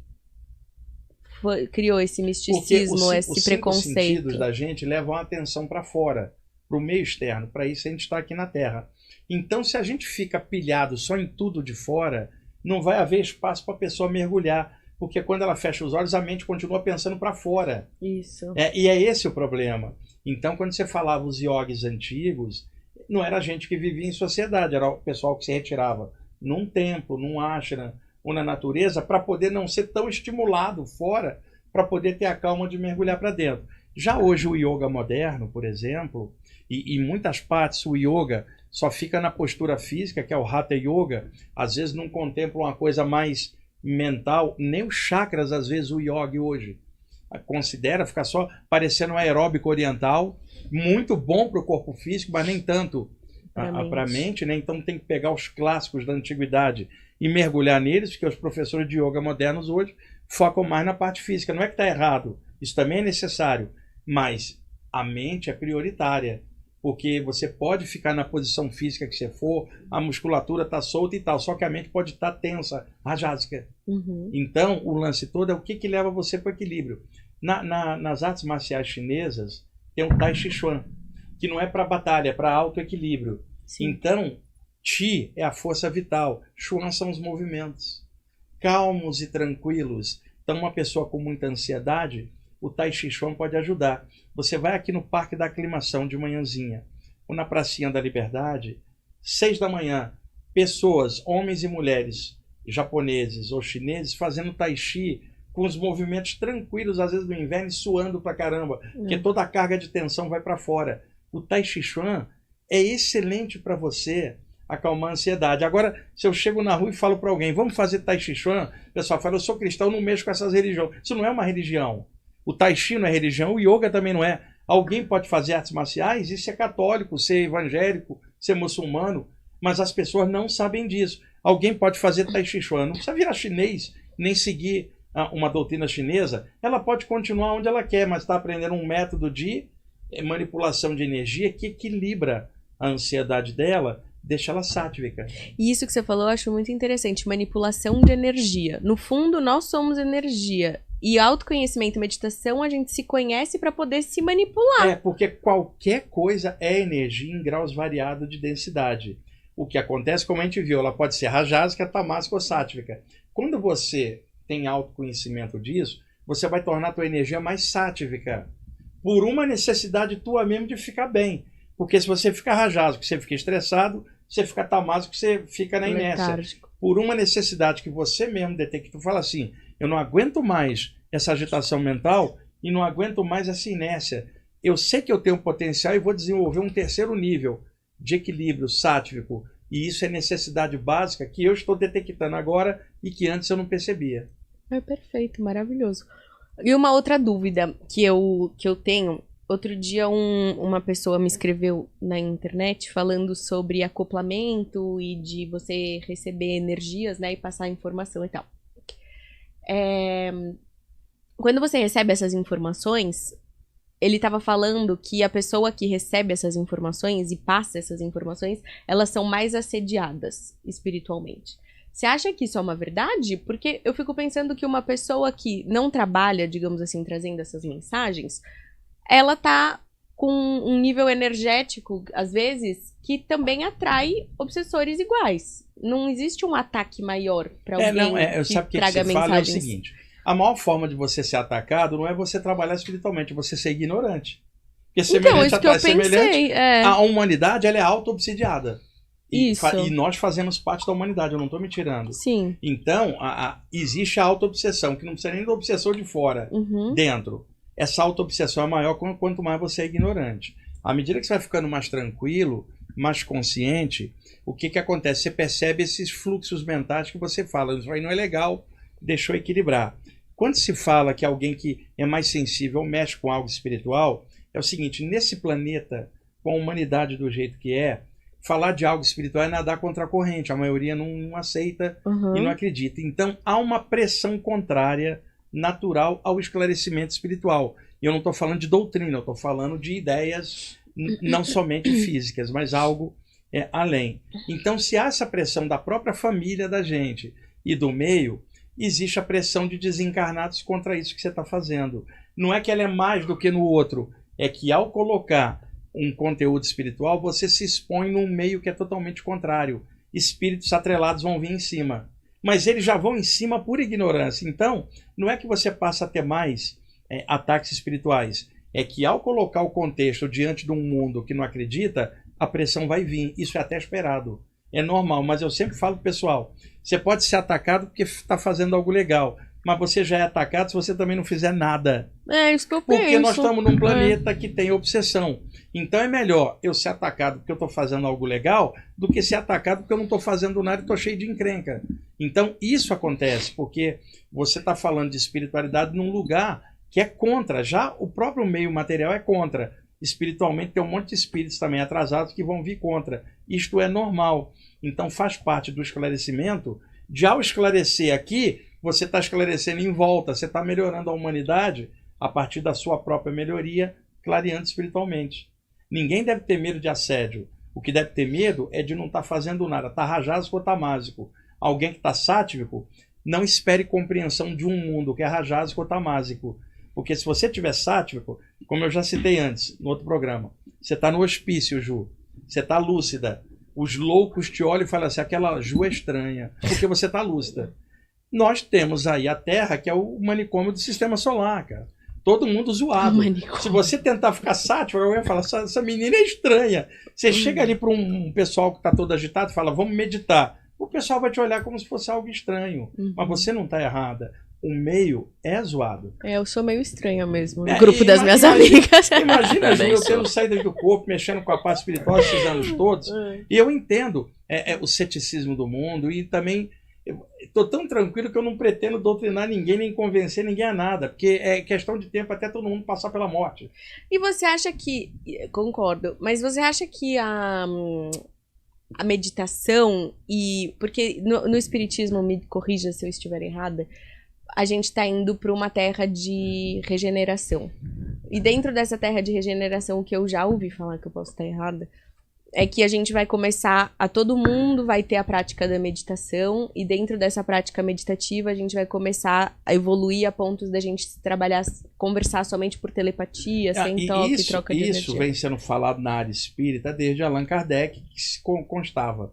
criou esse misticismo, esse preconceito? Os sentidos da gente levam a atenção para fora, para o meio externo. Para isso a gente está aqui na Terra. Então, se a gente fica pilhado só em tudo de fora, não vai haver espaço para a pessoa mergulhar. Porque quando ela fecha os olhos, a mente continua pensando para fora. Isso. E é esse o problema. Então, quando você falava os yogis antigos, não era gente que vivia em sociedade, era o pessoal que se retirava num templo, num ashram, ou na natureza, para poder não ser tão estimulado fora, para poder ter a calma de mergulhar para dentro. Já hoje o yoga moderno, por exemplo, e em muitas partes o yoga só fica na postura física, que é o Hatha Yoga, às vezes não contempla uma coisa mais mental, nem os chakras, às vezes o yoga hoje considera ficar só parecendo um aeróbico oriental, muito bom para o corpo físico, mas nem tanto para a mente, né? Então tem que pegar os clássicos da antiguidade e mergulhar neles, porque os professores de yoga modernos hoje focam mais na parte física. Não é que está errado, isso também é necessário, mas a mente é prioritária, porque você pode ficar na posição física que você for, a musculatura está solta e tal, só que a mente pode estar tensa, rajásica. Então, o lance todo é o que leva você para o equilíbrio. Nas artes marciais chinesas, tem o Tai Chi Chuan, que não é para batalha, é para autoequilíbrio. Então, Chi é a força vital, Chuan são os movimentos. Calmos e tranquilos. Então, uma pessoa com muita ansiedade, o Tai Chi Chuan pode ajudar. Você vai aqui no Parque da Aclimação de manhãzinha, ou na Pracinha da Liberdade, 6 da manhã, pessoas, homens e mulheres, japoneses ou chineses, fazendo Tai Chi com os movimentos tranquilos, às vezes no inverno, e suando pra caramba, porque toda a carga de tensão vai para fora. O Tai Chi Chuan é excelente para você acalmar a ansiedade. Agora, se eu chego na rua e falo para alguém, vamos fazer Tai Chi Chuan, o pessoal fala, eu sou cristão, não mexo com essas religiões. Isso não é uma religião. O Tai Chi não é religião, o Yoga também não é. Alguém pode fazer artes marciais e ser católico, ser evangélico, ser muçulmano, mas as pessoas não sabem disso. Alguém pode fazer Tai Chi Chuan, não precisa virar chinês, nem seguir uma doutrina chinesa. Ela pode continuar onde ela quer, mas está aprendendo um método de manipulação de energia que equilibra a ansiedade dela, deixa ela sátvica. E isso que você falou eu acho muito interessante, manipulação de energia. No fundo, nós somos energia. E autoconhecimento e meditação, a gente se conhece para poder se manipular. Porque qualquer coisa é energia em graus variados de densidade. O que acontece, como a gente viu, ela pode ser rajásica, tamásica ou sátvica. Quando você tem autoconhecimento disso, você vai tornar a tua energia mais sátvica. Por uma necessidade tua mesmo de ficar bem. Porque se você fica rajásico, você fica estressado, você fica tamásico, você fica na inércia. Letárgico. Por uma necessidade que você mesmo detecta, tu fala assim, eu não aguento mais essa agitação mental e não aguento mais essa inércia. Eu sei que eu tenho potencial e vou desenvolver um terceiro nível de equilíbrio sáttvico. E isso é necessidade básica que eu estou detectando agora e que antes eu não percebia. É perfeito, maravilhoso. E uma outra dúvida que eu tenho, outro dia uma pessoa me escreveu na internet falando sobre acoplamento e de você receber energias, né, e passar informação e tal. Quando você recebe essas informações, ele estava falando que a pessoa que recebe essas informações e passa essas informações, elas são mais assediadas espiritualmente. Você acha que isso é uma verdade? Porque eu fico pensando que uma pessoa que não trabalha, digamos assim, trazendo essas mensagens, ela tá com um nível energético, às vezes, que também atrai obsessores iguais. Não existe um ataque maior para alguém que traga mensagens. Fala é o seguinte, a maior forma de você ser atacado não é você trabalhar espiritualmente, é você ser ignorante. Porque então, isso que eu pensei. A humanidade, ela é auto-obsidiada. Isso. E nós fazemos parte da humanidade, eu não estou me tirando. Sim. Então, existe a auto-obsessão, que não precisa nem do obsessor de fora, dentro. Essa auto-obsessão é maior quanto mais você é ignorante. À medida que você vai ficando mais tranquilo, mais consciente, o que acontece? Você percebe esses fluxos mentais que você fala, isso aí não é legal, deixa eu equilibrar. Quando se fala que alguém que é mais sensível mexe com algo espiritual, é o seguinte, nesse planeta, com a humanidade do jeito que é, falar de algo espiritual é nadar contra a corrente, a maioria não aceita e não acredita. Então, há uma pressão contrária natural ao esclarecimento espiritual. E eu não estou falando de doutrina, eu estou falando de ideias não somente físicas, mas algo além. Então, se há essa pressão da própria família da gente e do meio, existe a pressão de desencarnados contra isso que você está fazendo. Não é que ela é mais do que no outro, é que ao colocar um conteúdo espiritual, você se expõe num meio que é totalmente contrário. Espíritos atrelados vão vir em cima. Mas eles já vão em cima por ignorância. Então, não é que você passa a ter mais ataques espirituais. É que ao colocar o contexto diante de um mundo que não acredita, a pressão vai vir. Isso é até esperado. É normal, mas eu sempre falo pro pessoal, você pode ser atacado porque está fazendo algo legal, mas você já é atacado se você também não fizer nada. É isso que eu penso. Porque nós estamos num planeta que tem obsessão. Então é melhor eu ser atacado porque eu estou fazendo algo legal do que ser atacado porque eu não estou fazendo nada e estou cheio de encrenca. Então isso acontece porque você está falando de espiritualidade num lugar que é contra. Já o próprio meio material é contra. Espiritualmente tem um monte de espíritos também atrasados que vão vir contra. Isto é normal. Então faz parte do esclarecimento. De ao esclarecer aqui, você está esclarecendo em volta. Você está melhorando a humanidade a partir da sua própria melhoria, clareando espiritualmente. Ninguém deve ter medo de assédio. O que deve ter medo é de não estar fazendo nada. Está rajásico ou está másico. Alguém que está sátvico, não espere compreensão de um mundo que é rajásico ou está másico. Porque se você tiver sátvico, como eu já citei antes, no outro programa, você está no hospício, Ju. Você está lúcida. Os loucos te olham e falam assim, aquela Ju é estranha, porque você está lúcida. Nós temos aí a Terra, que é o manicômio do sistema solar, cara. Todo mundo zoado. Se você tentar ficar sático, eu ia falar, essa menina é estranha. Você chega ali para um pessoal que está todo agitado e fala, vamos meditar. O pessoal vai te olhar como se fosse algo estranho. Mas você não está errada. O meio é zoado. Eu sou meio estranha mesmo, no grupo das minhas amigas. Imagina, Ju, eu tendo saído do corpo, mexendo com a parte espiritual esses anos todos. E eu entendo o ceticismo do mundo e também estou tão tranquilo que eu não pretendo doutrinar ninguém, nem convencer ninguém a nada, porque é questão de tempo até todo mundo passar pela morte. E você acha que, concordo, mas você acha que a meditação porque no espiritismo, me corrija se eu estiver errada, a gente está indo para uma terra de regeneração. E dentro dessa terra de regeneração, que eu já ouvi falar, que eu posso estar errada, é que a gente vai começar, todo mundo vai ter a prática da meditação, e dentro dessa prática meditativa a gente vai começar a evoluir a pontos da gente trabalhar, conversar somente por telepatia, sem toque, troca de energia. Isso vem sendo falado na área espírita desde Allan Kardec, que constava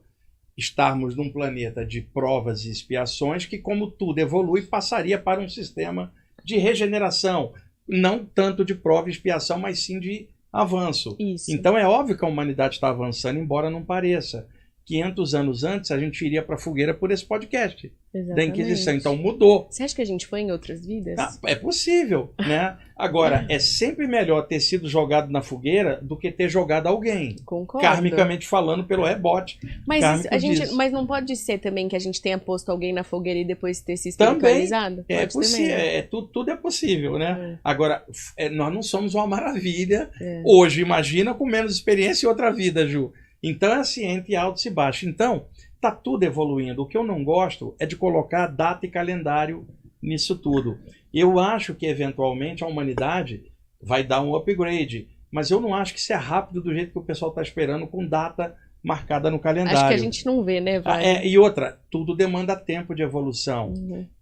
estarmos num planeta de provas e expiações que, como tudo evolui, passaria para um sistema de regeneração, não tanto de prova e expiação, mas sim de avanço. Isso. Então é óbvio que a humanidade está avançando, embora não pareça. 500 anos antes a gente iria para a fogueira por esse podcast da Inquisição. Então mudou. Você acha que a gente foi em outras vidas? É possível, né? Agora, é sempre melhor ter sido jogado na fogueira do que ter jogado alguém. Concordo. Karmicamente falando, pelo rebote. Mas não pode ser também que a gente tenha posto alguém na fogueira e depois ter se espiritualizado? Também é possível. Tudo é possível, né? Agora, nós não somos uma maravilha. Hoje, imagina com menos experiência em outra vida, Ju. Então é assim, entre altos e baixos. Então, tá tudo evoluindo. O que eu não gosto é de colocar data e calendário nisso tudo. Eu acho que, eventualmente, a humanidade vai dar um upgrade. Mas eu não acho que isso é rápido do jeito que o pessoal está esperando, com data marcada no calendário. Acho que a gente não vê, né? E outra, tudo demanda tempo de evolução.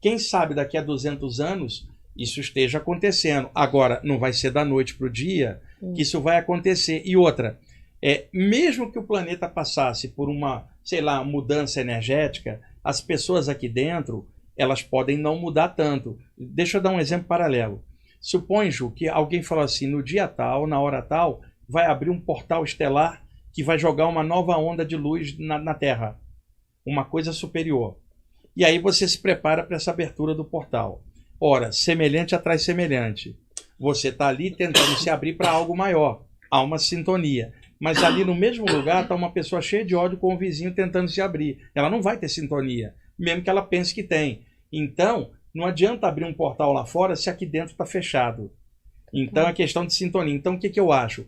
Quem sabe daqui a 200 anos isso esteja acontecendo. Agora, não vai ser da noite para o dia que isso vai acontecer. E outra... mesmo que o planeta passasse por uma, sei lá, mudança energética, as pessoas aqui dentro, elas podem não mudar tanto. Deixa eu dar um exemplo paralelo. Supõe, Ju, que alguém falou assim, no dia tal, na hora tal, vai abrir um portal estelar que vai jogar uma nova onda de luz na Terra. Uma coisa superior. E aí você se prepara para essa abertura do portal. Ora, semelhante atrai semelhante. Você está ali tentando se abrir para algo maior. Há uma sintonia. Mas ali no mesmo lugar está uma pessoa cheia de ódio com o vizinho tentando se abrir. Ela não vai ter sintonia, mesmo que ela pense que tem. Então, não adianta abrir um portal lá fora se aqui dentro está fechado. Então, é questão de sintonia. Então, o que eu acho?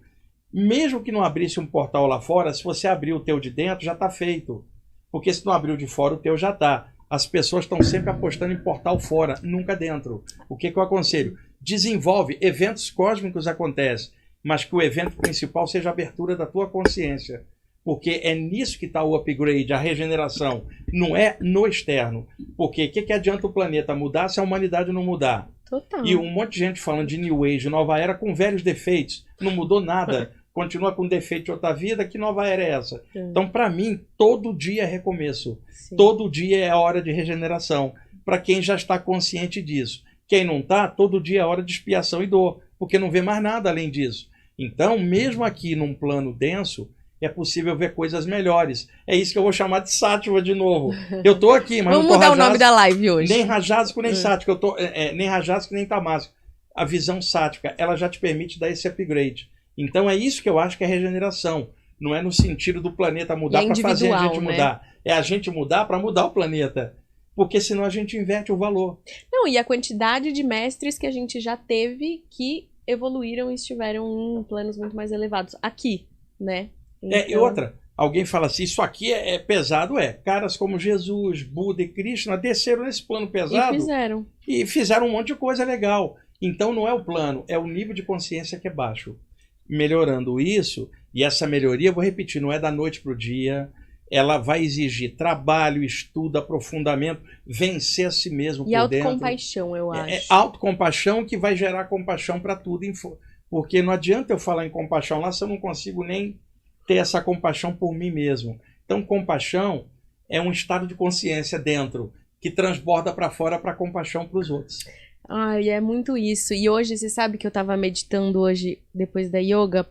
Mesmo que não abrisse um portal lá fora, se você abrir o teu de dentro, já está feito. Porque se não abriu de fora, o teu já está. As pessoas estão sempre apostando em portal fora, nunca dentro. O que eu aconselho? Desenvolve. Eventos cósmicos acontecem, mas que o evento principal seja a abertura da tua consciência. Porque é nisso que está o upgrade, a regeneração. Não é no externo. Porque o que adianta o planeta mudar se a humanidade não mudar? Total. E um monte de gente falando de New Age, Nova Era, com velhos defeitos. Não mudou nada. Continua com defeito de outra vida. Que nova era é essa? Então, para mim, todo dia é recomeço. Sim. Todo dia é a hora de regeneração. Para quem já está consciente disso. Quem não está, todo dia é hora de expiação e dor. Porque não vê mais nada além disso. Então, mesmo aqui num plano denso, é possível ver coisas melhores. É isso que eu vou chamar de sátiva de novo. Eu estou aqui, mas vamos não estou mudar o nome da live hoje. Nem rajásico, nem sático. Eu tô, nem rajásico, nem tamásico. A visão sática, ela já te permite dar esse upgrade. Então, é isso que eu acho que é regeneração. Não é no sentido do planeta mudar para fazer a gente mudar. Né? É a gente mudar para mudar o planeta. Porque senão a gente inverte o valor. Não, e a quantidade de mestres que a gente já teve que evoluíram e estiveram em planos muito mais elevados. Aqui, né? Então... E outra, alguém fala assim, isso aqui é pesado, caras como Jesus, Buda e Krishna desceram nesse plano pesado e fizeram um monte de coisa legal. Então não é o plano, é o nível de consciência que é baixo. Melhorando isso, e essa melhoria, vou repetir, não é da noite para o dia, ela vai exigir trabalho, estudo, aprofundamento, vencer a si mesmo por dentro. E autocompaixão, eu acho. É autocompaixão que vai gerar compaixão para tudo. Porque não adianta eu falar em compaixão lá se eu não consigo nem ter essa compaixão por mim mesmo. Então, compaixão é um estado de consciência dentro, que transborda para fora para compaixão para os outros. Ai, é muito isso. E hoje, você sabe que eu estava meditando hoje, depois da yoga,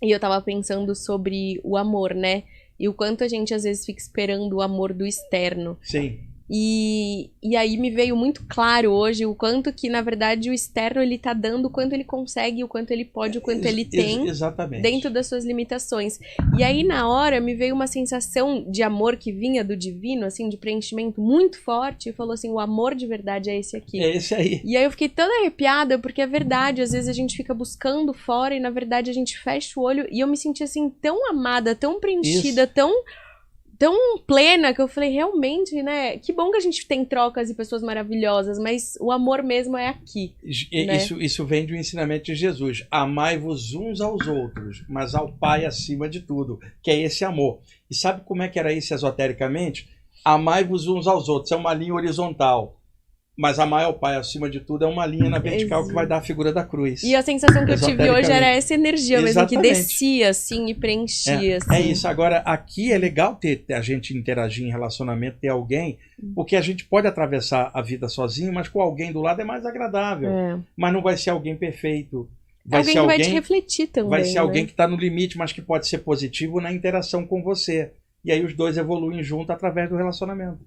e eu estava pensando sobre o amor, né? E o quanto a gente às vezes fica esperando o amor do externo. Sim. E aí me veio muito claro hoje o quanto que, na verdade, o externo ele tá dando o quanto ele consegue, o quanto ele pode, o quanto ele tem. Exatamente. Dentro das suas limitações. E aí, na hora, me veio uma sensação de amor que vinha do divino, assim, de preenchimento muito forte. E falou assim, o amor de verdade é esse aqui. É esse aí. E aí eu fiquei toda arrepiada, porque é verdade. Às vezes a gente fica buscando fora e, na verdade, a gente fecha o olho. E eu me senti, assim, tão amada, tão preenchida, tão tão plena que eu falei, realmente, né? Que bom que a gente tem trocas e pessoas maravilhosas, mas o amor mesmo é aqui. Né? Isso vem de um ensinamento de Jesus. Amai-vos uns aos outros, mas ao Pai acima de tudo, que é esse amor. E sabe como é que era isso esotericamente? Amai-vos uns aos outros, é uma linha horizontal. Mas amar ao Pai acima de tudo é uma linha na vertical que vai dar a figura da cruz. E a sensação que eu tive hoje era essa energia mesmo, que Exatamente. descia assim e preenchia. É isso. Agora, aqui é legal ter a gente interagir em relacionamento, ter alguém, porque a gente pode atravessar a vida sozinho, mas com alguém do lado é mais agradável. Mas não vai ser alguém perfeito. Vai ser alguém que vai te refletir também. Vai ser alguém que está no limite, mas que pode ser positivo na interação com você. E aí os dois evoluem junto através do relacionamento.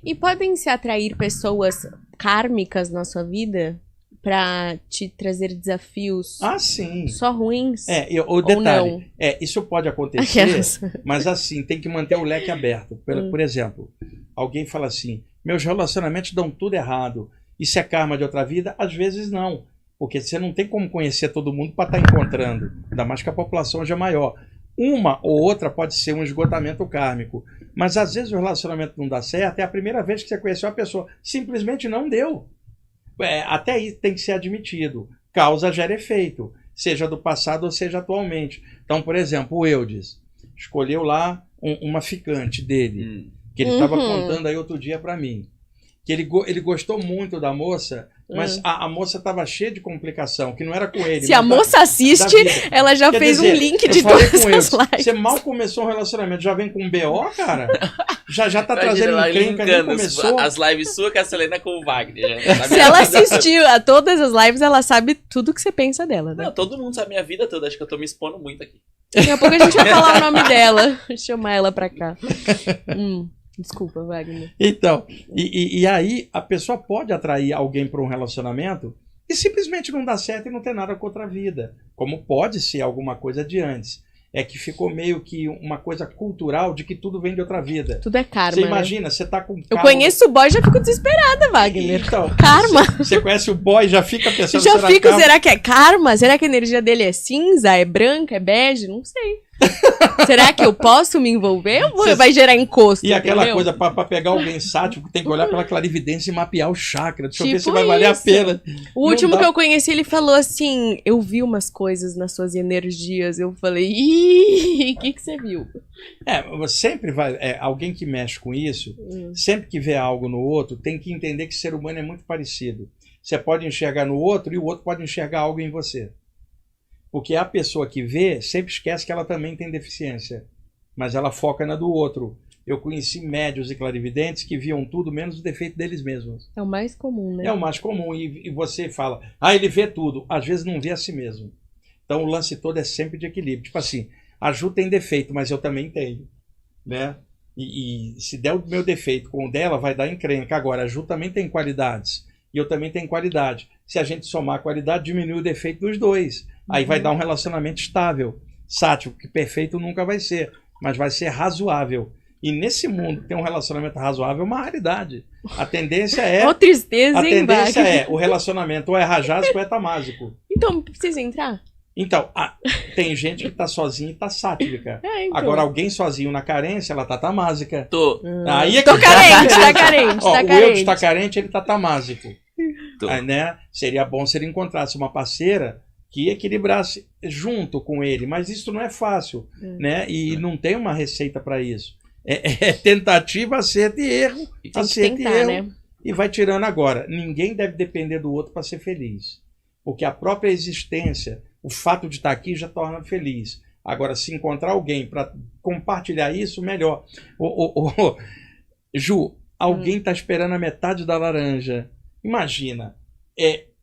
E podem se atrair pessoas kármicas na sua vida pra te trazer desafios Sim. só ruins? O detalhe, ou não? Isso pode acontecer, mas assim, tem que manter o leque aberto. Por exemplo, alguém fala assim, meus relacionamentos dão tudo errado. Isso é karma de outra vida? Às vezes não. Porque você não tem como conhecer todo mundo para estar encontrando. Ainda mais que a população hoje é maior. Uma ou outra pode ser um esgotamento kármico. Mas às vezes o relacionamento não dá certo, é a primeira vez que você conheceu a pessoa. Simplesmente não deu. Até aí tem que ser admitido. Causa gera efeito, seja do passado ou seja atualmente. Então, por exemplo, o Eudes escolheu lá uma ficante dele, que ele estava contando aí outro dia para mim. Que ele gostou muito da moça, mas a moça estava cheia de complicação, que não era com ele. Se a moça assiste, ela já fez um link de todas as lives. Você mal começou um relacionamento, já vem com um BO, cara? Já tá trazendo encrenca, nem começou. As lives suas com a Selena com o Wagner. Se ela assistiu a todas as lives, ela sabe tudo que você pensa dela, né? Não, todo mundo sabe a minha vida toda, acho que eu tô me expondo muito aqui. Daqui a pouco a gente vai falar o nome dela, chamar ela pra cá. Desculpa, Wagner. Então, e aí a pessoa pode atrair alguém para um relacionamento e simplesmente não dá certo e não tem nada contra a vida. Como pode ser alguma coisa de antes. É que ficou meio que uma coisa cultural de que tudo vem de outra vida. Tudo é karma. Você imagina, você tá com Eu conheço o boy e já fico desesperada, Wagner. Então, karma. Você conhece o boy e já fica pensando... Será que é karma? Será que a energia dele é cinza, é branca, é bege? Não sei. Será que eu posso me envolver ou vai gerar encosto? E aquela entendeu? coisa, pra pegar alguém sático, tem que olhar pela clarividência e mapear o chakra. Deixa eu ver se Tipo vai valer a pena. O último que eu conheci, ele falou assim, eu vi umas coisas nas suas energias. Eu falei, ih, o que você viu? Sempre vai... alguém que mexe com isso, sempre que vê algo no outro, tem que entender que o ser humano é muito parecido. Você pode enxergar no outro e o outro pode enxergar algo em você. Porque a pessoa que vê sempre esquece que ela também tem deficiência. Mas ela foca na do outro. Eu conheci médios e clarividentes que viam tudo menos o defeito deles mesmos. É o mais comum, né? É o mais comum. E você fala, ele vê tudo. Às vezes não vê a si mesmo. Então o lance todo é sempre de equilíbrio. Tipo assim, a Ju tem defeito, mas eu também tenho. Né? E se der o meu defeito com o dela, vai dar encrenca. Agora, a Ju também tem qualidades. E eu também tenho qualidade. Se a gente somar a qualidade, diminui o defeito dos dois. Aí vai dar um relacionamento estável. Sático, que perfeito nunca vai ser, mas vai ser razoável. E nesse mundo, ter um relacionamento razoável é uma raridade. A tendência é... Ó, tristeza, a tendência hein, o relacionamento ou é rajásico ou é tamásico. Então, precisa entrar? Então, tem gente que tá sozinha e tá sátrica. Então. Agora, alguém sozinho na carência, ela tá tamásica. Aí Tô carente, tá carente, Ó, tá o carente. Eudes tá carente, ele tá tamásico. Aí, né? Seria bom se ele encontrasse uma parceira que equilibrasse junto com ele, mas isso não é fácil, né? E não tem uma receita para isso. É tentativa, acerto e erro, acerto e erro, né? E vai tirando agora. Ninguém deve depender do outro para ser feliz, porque a própria existência, o fato de estar aqui já torna feliz. Agora, se encontrar alguém para compartilhar isso, melhor. Ju, alguém está esperando a metade da laranja. Imagina,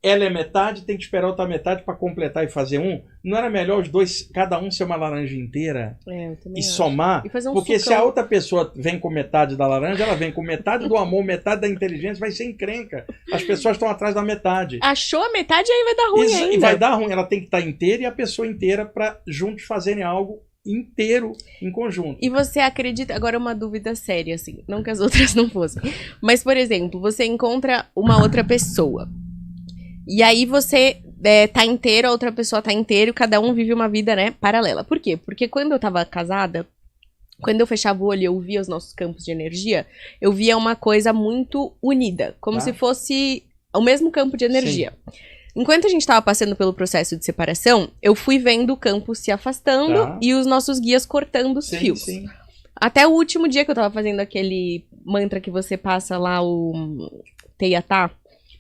ela é metade, tem que esperar outra metade para completar e fazer um. Não era melhor os dois, cada um ser uma laranja inteira? Eu também e acho. somar? E fazer um porque sucão. se a outra pessoa vem com metade da laranja, ela vem com metade do amor, metade da inteligência, vai ser encrenca. As pessoas estão atrás da metade. Achou a metade, aí vai dar ruim ainda. E vai dar ruim. Ela tem que estar inteira e a pessoa inteira para juntos fazerem algo inteiro em conjunto. E você acredita, agora uma dúvida séria, assim, não que as outras não fossem, mas, por exemplo, você encontra uma outra pessoa, e aí você tá inteiro, a outra pessoa tá inteiro, cada um vive uma vida, né, paralela. Por quê? Porque quando eu tava casada, quando eu fechava o olho e eu via os nossos campos de energia, eu via uma coisa muito unida, como se fosse o mesmo campo de energia. Sim. Enquanto a gente estava passando pelo processo de separação, eu fui vendo o campo se afastando e os nossos guias cortando os fios. Sim. Até o último dia que eu tava fazendo aquele mantra que você passa lá, o Teyatá.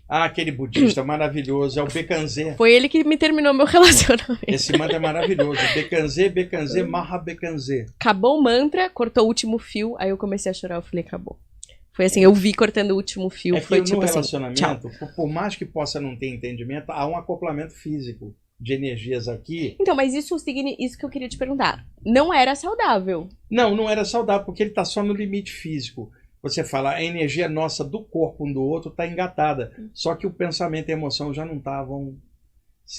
Ah, aquele budista maravilhoso, é o Bekanze. Foi ele que me terminou meu relacionamento. Esse mantra é maravilhoso. Bekanze, Bekanze, Maha Bekanze. Acabou o mantra, cortou o último fio, aí eu comecei a chorar, eu falei, acabou. Foi assim, eu vi cortando o último fio. É foi que tipo no relacionamento, assim, por mais que possa não ter entendimento, há um acoplamento físico de energias aqui. Então, mas isso que eu queria te perguntar. Não era saudável. Não era saudável, porque ele está só no limite físico. Você fala, a energia nossa do corpo um do outro está engatada. Só que o pensamento e a emoção já não estavam...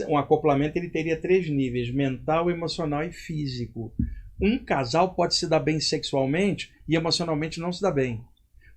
Um acoplamento ele teria 3 níveis, mental, emocional e físico. Um casal pode se dar bem sexualmente e emocionalmente não se dá bem.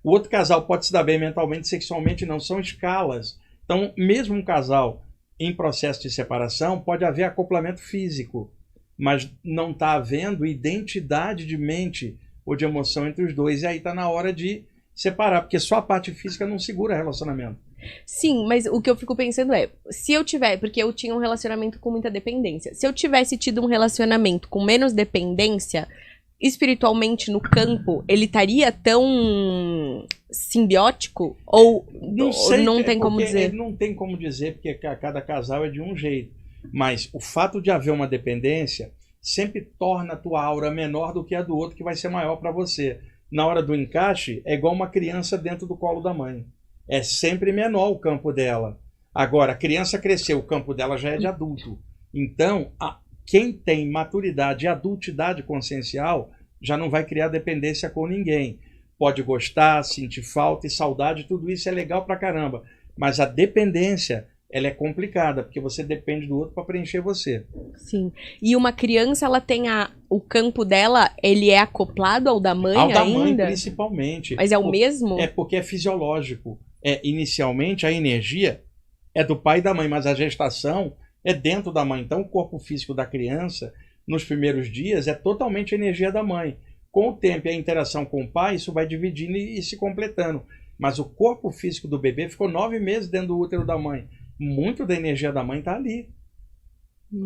O outro casal pode se dar bem mentalmente, sexualmente não. São escalas. Então, mesmo um casal em processo de separação, pode haver acoplamento físico, mas não está havendo identidade de mente ou de emoção entre os dois. E aí está na hora de separar, porque só a parte física não segura relacionamento. Sim, mas o que eu fico pensando é, se eu tiver, porque eu tinha um relacionamento com muita dependência, se eu tivesse tido um relacionamento com menos dependência, espiritualmente no campo, ele estaria tão simbiótico? Ou não tem como dizer? Não tem como dizer, porque cada casal é de um jeito. Mas o fato de haver uma dependência sempre torna a tua aura menor do que a do outro, que vai ser maior para você. Na hora do encaixe, é igual uma criança dentro do colo da mãe. É sempre menor o campo dela. Agora, a criança cresceu, o campo dela já é de adulto. Então, quem tem maturidade e adultidade consciencial já não vai criar dependência com ninguém. Pode gostar, sentir falta e saudade, tudo isso é legal pra caramba. Mas a dependência, ela é complicada, porque você depende do outro para preencher você. Sim. E uma criança, ela tem o campo dela, ele é acoplado ao da mãe ainda? Ao da mãe, principalmente. Mas é o mesmo? É porque é fisiológico. Inicialmente, a energia é do pai e da mãe, mas a gestação é dentro da mãe. Então, o corpo físico da criança, nos primeiros dias, é totalmente a energia da mãe. Com o tempo e a interação com o pai, isso vai dividindo e se completando. Mas o corpo físico do bebê ficou 9 meses dentro do útero da mãe. Muito da energia da mãe está ali.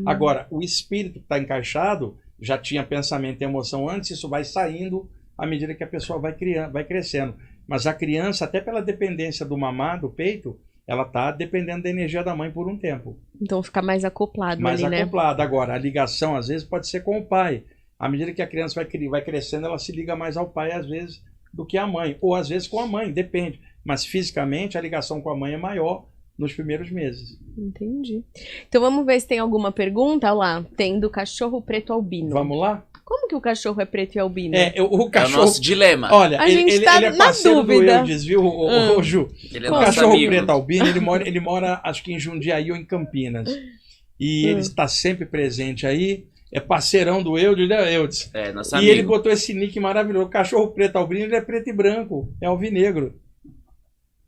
Agora, o espírito que está encaixado já tinha pensamento e emoção antes, isso vai saindo à medida que a pessoa vai crescendo. Mas a criança, até pela dependência do mamar, do peito, ela está dependendo da energia da mãe por um tempo. Então fica mais acoplado ali, né? Mais acoplado. Agora, a ligação, às vezes, pode ser com o pai. À medida que a criança vai crescendo, ela se liga mais ao pai, às vezes, do que a mãe. Ou, às vezes, com a mãe, depende. Mas, fisicamente, a ligação com a mãe é maior nos primeiros meses. Entendi. Então, vamos ver se tem alguma pergunta. Olha lá, tem do cachorro preto albino. Vamos lá? Como que o cachorro é preto e albino? O cachorro... É o nosso dilema. Olha, ele é parceiro do Eudes, viu, o Ju? Ele é o cachorro preto albino, ele mora, acho que em Jundiaí ou em Campinas. E ele está sempre presente aí. É parceirão do Eudes, né, Eudes? É, nosso amigo. E ele botou esse nick maravilhoso. O cachorro preto albino, ele é preto e branco. É alvinegro.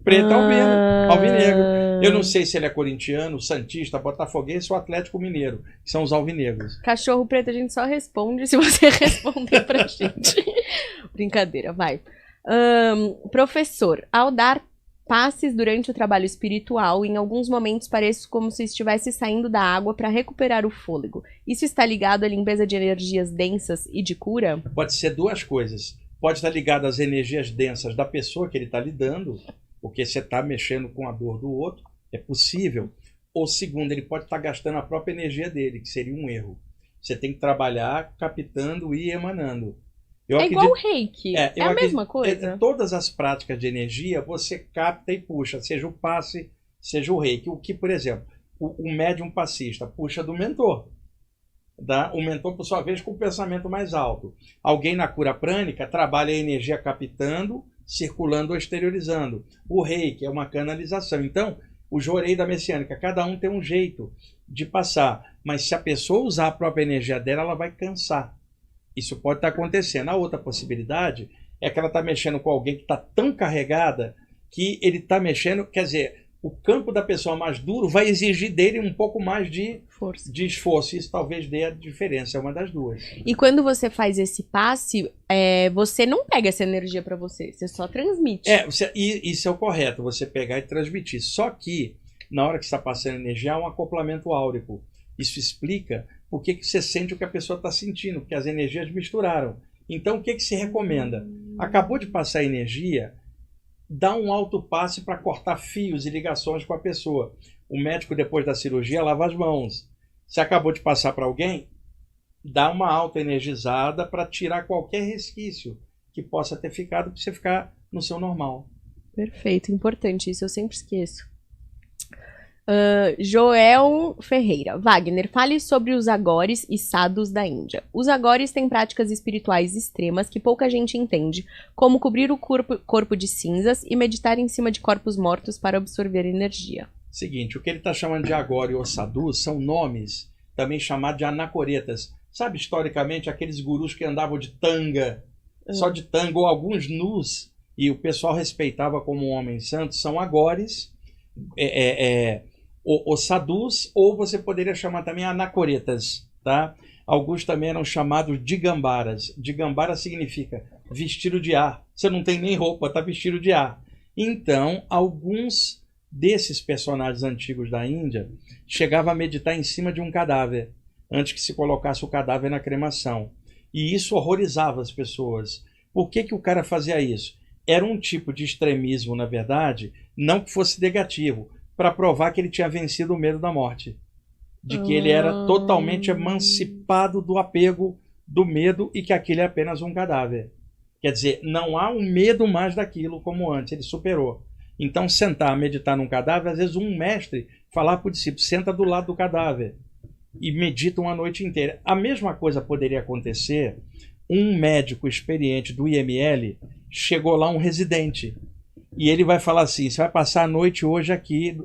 Preto albino, alvinegro. Eu não sei se ele é corintiano, santista, botafoguense ou Atlético Mineiro, que são os alvinegros. Cachorro preto a gente só responde se você responder pra gente. Brincadeira, vai. Professor, ao dar passes durante o trabalho espiritual, em alguns momentos pareço como se estivesse saindo da água para recuperar o fôlego. Isso está ligado à limpeza de energias densas e de cura? Pode ser 2 coisas. Pode estar ligado às energias densas da pessoa que ele está lidando, porque você está mexendo com a dor do outro, é possível. Ou segundo, ele pode estar gastando a própria energia dele, que seria um erro. Você tem que trabalhar captando e emanando. Igual o reiki, é a mesma coisa? Todas as práticas de energia, você capta e puxa, seja o passe, seja o reiki. O que, por exemplo, o médium passista puxa do mentor. O mentor, por sua vez, com o pensamento mais alto. Alguém na cura prânica trabalha a energia captando, circulando ou exteriorizando. O reiki é uma canalização. Então, o jorei da messiânica, cada um tem um jeito de passar. Mas se a pessoa usar a própria energia dela, ela vai cansar. Isso pode estar acontecendo. A outra possibilidade é que ela está mexendo com alguém que está tão carregada que ele está mexendo, quer dizer, o campo da pessoa mais duro vai exigir dele um pouco mais de esforço. Isso talvez dê a diferença, é uma das duas. E quando você faz esse passe, você não pega essa energia para você só transmite. Isso é o correto, você pegar e transmitir. Só que, na hora que você está passando energia, há um acoplamento áurico. Isso explica por que você sente o que a pessoa está sentindo, porque as energias misturaram. Então, o que se recomenda? Acabou de passar energia, dá um alto passe para cortar fios e ligações com a pessoa. O médico, depois da cirurgia, lava as mãos. Se acabou de passar para alguém, dá uma auto-energizada para tirar qualquer resquício que possa ter ficado para você ficar no seu normal. Perfeito, importante isso, eu sempre esqueço. Joel Ferreira. Wagner, fale sobre os agores e sadhus da Índia. Os agores têm práticas espirituais extremas que pouca gente entende, como cobrir o corpo de cinzas e meditar em cima de corpos mortos para absorver energia. Seguinte, o que ele está chamando de agore ou sadhus são nomes também chamados de anacoretas. Sabe, historicamente, aqueles gurus que andavam de tanga, só de tanga, ou alguns nus, e o pessoal respeitava como um homem santo, são agores, os sadhus, ou você poderia chamar também anacoretas, tá? Alguns também eram chamados digambaras. Digambara significa vestido de ar. Você não tem nem roupa, está vestido de ar. Então, alguns desses personagens antigos da Índia chegavam a meditar em cima de um cadáver, antes que se colocasse o cadáver na cremação. E isso horrorizava as pessoas. Por que o cara fazia isso? Era um tipo de extremismo, na verdade, não que fosse negativo, para provar que ele tinha vencido o medo da morte. De que ele era totalmente emancipado do apego, do medo, e que aquele é apenas um cadáver. Quer dizer, não há um medo mais daquilo como antes, ele superou. Então, sentar, meditar num cadáver, às vezes um mestre falar para o discípulo, senta do lado do cadáver e medita uma noite inteira. A mesma coisa poderia acontecer, um médico experiente do IML, chegou lá um residente, e ele vai falar assim, você vai passar a noite hoje aqui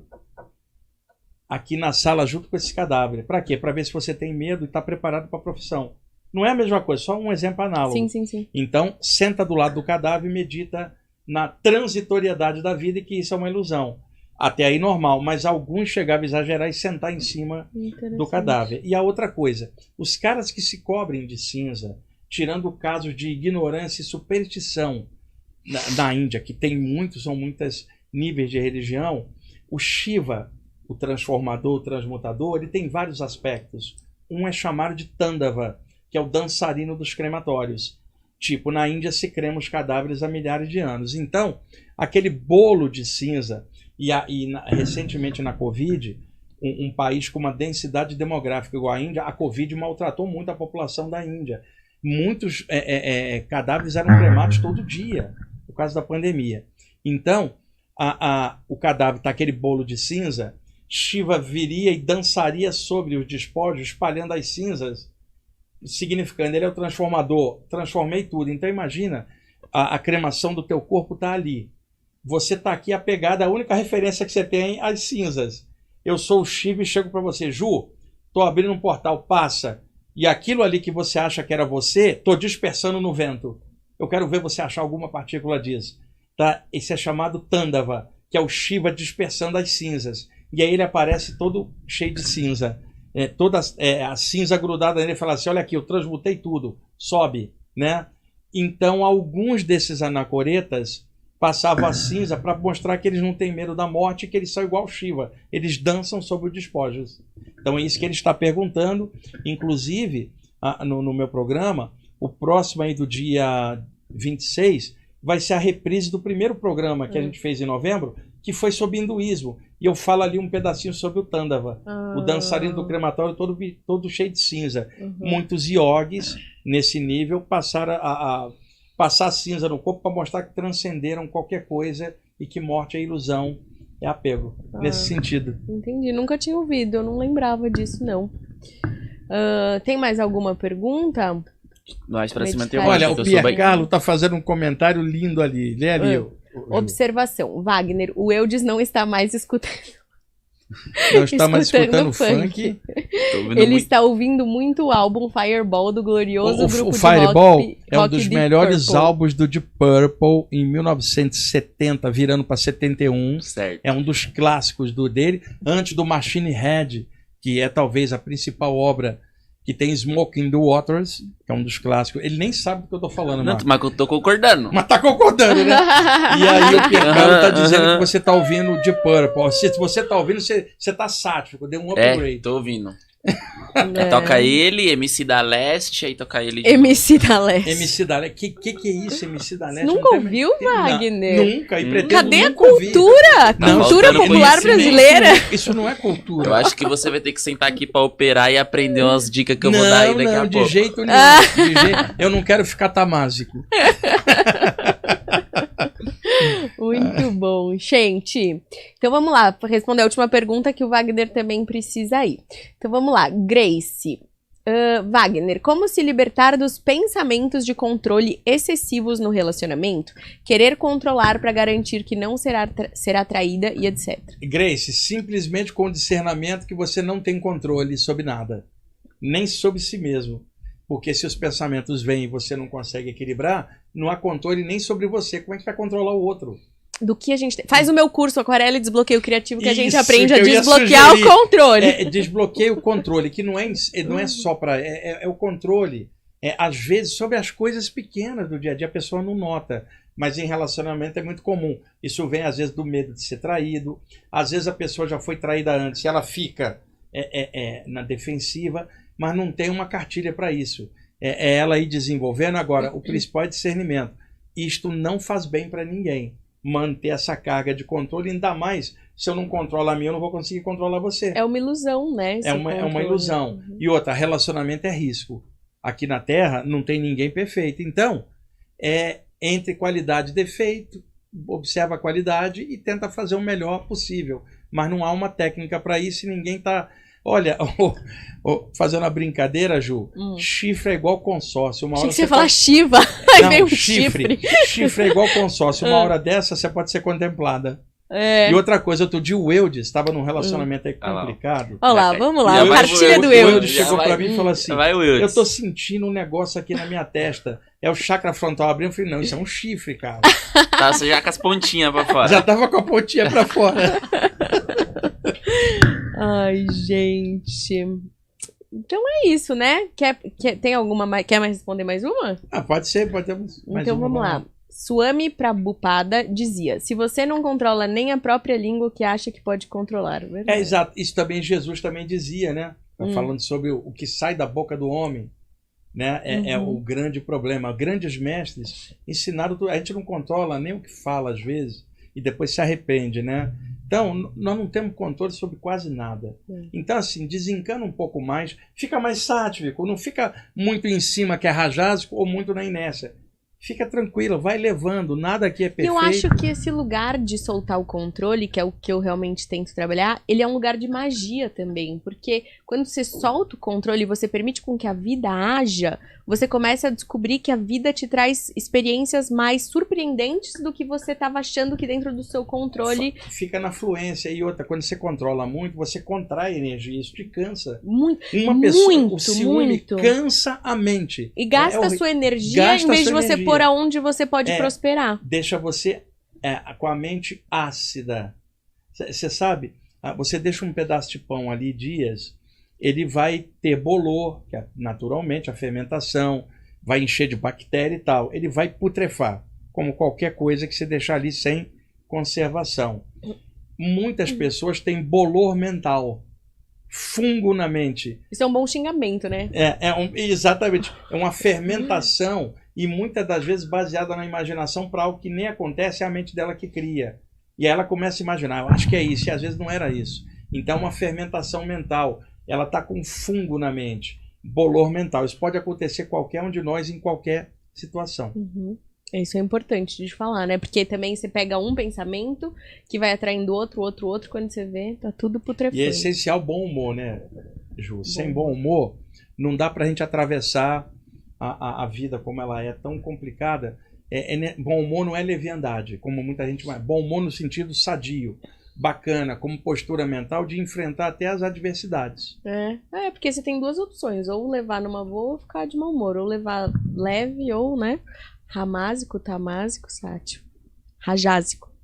na sala junto com esse cadáver. Para quê? Para ver se você tem medo e está preparado para a profissão. Não é a mesma coisa, só um exemplo análogo. Sim. Então, senta do lado do cadáver e medita na transitoriedade da vida e que isso é uma ilusão. Até aí normal, mas alguns chegavam a exagerar e sentar em cima do cadáver. E a outra coisa, os caras que se cobrem de cinza, tirando casos de ignorância e superstição na Índia, que tem muitos, são muitos níveis de religião, o Shiva, o transformador, o transmutador, ele tem vários aspectos. Um é chamado de Tandava, que é o dançarino dos crematórios. Tipo, na Índia se crema os cadáveres há milhares de anos. Então, aquele bolo de cinza, recentemente na Covid, um país com uma densidade demográfica igual à Índia, a Covid maltratou muito a população da Índia. Muitos cadáveres eram cremados todo dia, por causa da pandemia. Então, o cadáver está aquele bolo de cinza, Shiva viria e dançaria sobre os despojos, espalhando as cinzas, significando, ele é o transformador, transformei tudo. Então imagina, a cremação do teu corpo está ali. Você está aqui apegado, a única referência que você tem é as cinzas. Eu sou o Shiva e chego para você, Ju, estou abrindo um portal, passa. E aquilo ali que você acha que era você, estou dispersando no vento. Eu quero ver você achar alguma partícula disso. Tá? Esse é chamado Tandava, que é o Shiva dispersando as cinzas. E aí ele aparece todo cheio de cinza. Toda a cinza grudada nele, fala assim, olha aqui, eu transmutei tudo, sobe, né? Então alguns desses anacoretas passavam a cinza para mostrar que eles não têm medo da morte, que eles são igual Shiva, eles dançam sobre os despojos. Então é isso que ele está perguntando, inclusive no meu programa, o próximo aí do dia 26 vai ser a reprise do primeiro programa que a gente fez em novembro, que foi sobre hinduísmo. E eu falo ali um pedacinho sobre o Tandava, o dançarino do crematório todo cheio de cinza. Muitos yogis, nesse nível, passaram a passar cinza no corpo para mostrar que transcenderam qualquer coisa e que morte é ilusão, é apego, nesse sentido. Entendi, nunca tinha ouvido, eu não lembrava disso, não. Tem mais alguma pergunta? Mais pra cima tem Olha, o Pierre Carlo está fazendo um comentário lindo ali. Lê ali. Observação. Wagner, o Eudes não está mais escutando. Não está mais escutando funk. Ele está ouvindo muito o álbum Fireball do glorioso grupo de Fireball rock. É um dos melhores álbuns do Deep Purple em 1970, virando para 71. Certo. É um dos clássicos dele, antes do Machine Head, que é talvez a principal obra, que tem Smoke in the Waters, que é um dos clássicos. Ele nem sabe do que eu tô falando, não, mas eu tô concordando. Mas tá concordando, né? E aí o Piercaro tá dizendo que você tá ouvindo o Deep Purple. Se você tá ouvindo, você tá sático, deu um upgrade. Tô ouvindo. Toca ele, MC da Leste, aí toca ele de MC da Leste. MC da Leste. Que é isso, MC da Leste? Nunca ouviu, Wagner? Nunca. E pretendo Cadê a nunca ouvir. cultura? Não, Cultura popular brasileira? Isso não é cultura. Eu acho que você vai ter que sentar aqui pra operar e aprender umas dicas que eu vou dar aí daqui a pouco. De jeito nenhum. Eu não quero ficar tamásico. Muito bom, gente. Então vamos lá, para responder a última pergunta que o Wagner também precisa ir. Então vamos lá, Grace. Wagner, como se libertar dos pensamentos de controle excessivos no relacionamento? Querer controlar para garantir que não será traída e etc. Grace, simplesmente com o discernimento que você não tem controle sobre nada, nem sobre si mesmo. Porque se os pensamentos vêm e você não consegue equilibrar, não há controle nem sobre você. Como é que vai controlar o outro? Do que a gente tem. Faz o meu curso Aquarela e Desbloqueio Criativo, que a gente Isso, aprende a desbloquear o controle. Desbloqueia o controle, que não é só para... É o controle. Às vezes, sobre as coisas pequenas do dia a dia, a pessoa não nota. Mas em relacionamento é muito comum. Isso vem, às vezes, do medo de ser traído. Às vezes a pessoa já foi traída antes, ela fica na defensiva, mas não tem uma cartilha para isso. É ela ir desenvolvendo. Agora, o principal é discernimento. Isto não faz bem para ninguém. Manter essa carga de controle, ainda mais se eu não controlo a mim, eu não vou conseguir controlar você. É uma ilusão, né? É uma ilusão. E outra, relacionamento é risco. Aqui na Terra não tem ninguém perfeito. Então, entre qualidade e defeito, observa a qualidade e tenta fazer o melhor possível. Mas não há uma técnica para isso e ninguém está... Olha, fazendo uma brincadeira, Ju, chifre é igual consórcio. Achei que você ia falar Shiva. Aí veio um chifre. Chifre é igual consórcio. Uma hora dessa, você pode ser contemplada. E outra coisa, outro dia o Eudes estava num relacionamento aí complicado. Olha lá, vamos lá. A cartilha do Eudes. O Eudes chegou para mim e falou assim, eu tô sentindo um negócio aqui na minha testa. É o chakra frontal abrindo. Eu falei, não, isso é um chifre, cara. Tá, você já com as pontinhas pra fora. Já tava com a pontinha pra fora. Ai, gente. Então é isso, né? Tem alguma... Quer mais responder mais uma? Pode ser, pode ter mais então uma. Vamos lá. Swami Prabhupada dizia: se você não controla nem a própria língua, o que acha que pode controlar? Verdade. Exato. Isso também Jesus também dizia, né? Falando sobre o que sai da boca do homem, né? É o grande problema. Grandes mestres ensinaram tudo. A gente não controla nem o que fala às vezes e depois se arrepende, né? Então, nós não temos controle sobre quase nada. Então, assim, desencana um pouco mais, fica mais sático, não fica muito em cima que é rajasco ou muito na inércia. Fica tranquilo, vai levando, nada aqui é perfeito. Eu acho que esse lugar de soltar o controle, que é o que eu realmente tento trabalhar, ele é um lugar de magia também, porque quando você solta o controle e você permite com que a vida haja, você começa a descobrir que a vida te traz experiências mais surpreendentes do que você estava achando que dentro do seu controle... Fica na fluência. E outra, quando você controla muito, você contrai energia, isso te cansa. Muito, o ciúme cansa a mente. E gasta a sua energia em vez de você pôr aonde você pode prosperar. Deixa você com a mente ácida. Você sabe, você deixa um pedaço de pão ali dias, ele vai ter bolor, que é naturalmente a fermentação, vai encher de bactéria e tal. Ele vai putrefar, como qualquer coisa que você deixar ali sem conservação. Muitas pessoas têm bolor mental, fungo na mente. Isso é um bom xingamento, né? Exatamente. É uma fermentação e muitas das vezes baseada na imaginação para algo que nem acontece, é a mente dela que cria. E aí ela começa a imaginar, eu acho que é isso, e às vezes não era isso. Então, uma fermentação mental. Ela está com fungo na mente, bolor mental. Isso pode acontecer qualquer um de nós em qualquer situação. Isso é importante de falar, né? Porque também você pega um pensamento que vai atraindo outro, quando você vê, tá tudo putrefando. E é essencial bom humor, né, Ju? Sem bom humor, não dá pra gente atravessar a vida como ela é tão complicada. Bom humor não é leviandade, como muita gente vai. Bom humor no sentido sadio. bacana como postura mental de enfrentar até as adversidades. Porque você tem duas opções, ou levar numa boa ou ficar de mau humor, ou levar leve ou, né, ramásico, tamásico, sático, rajásico.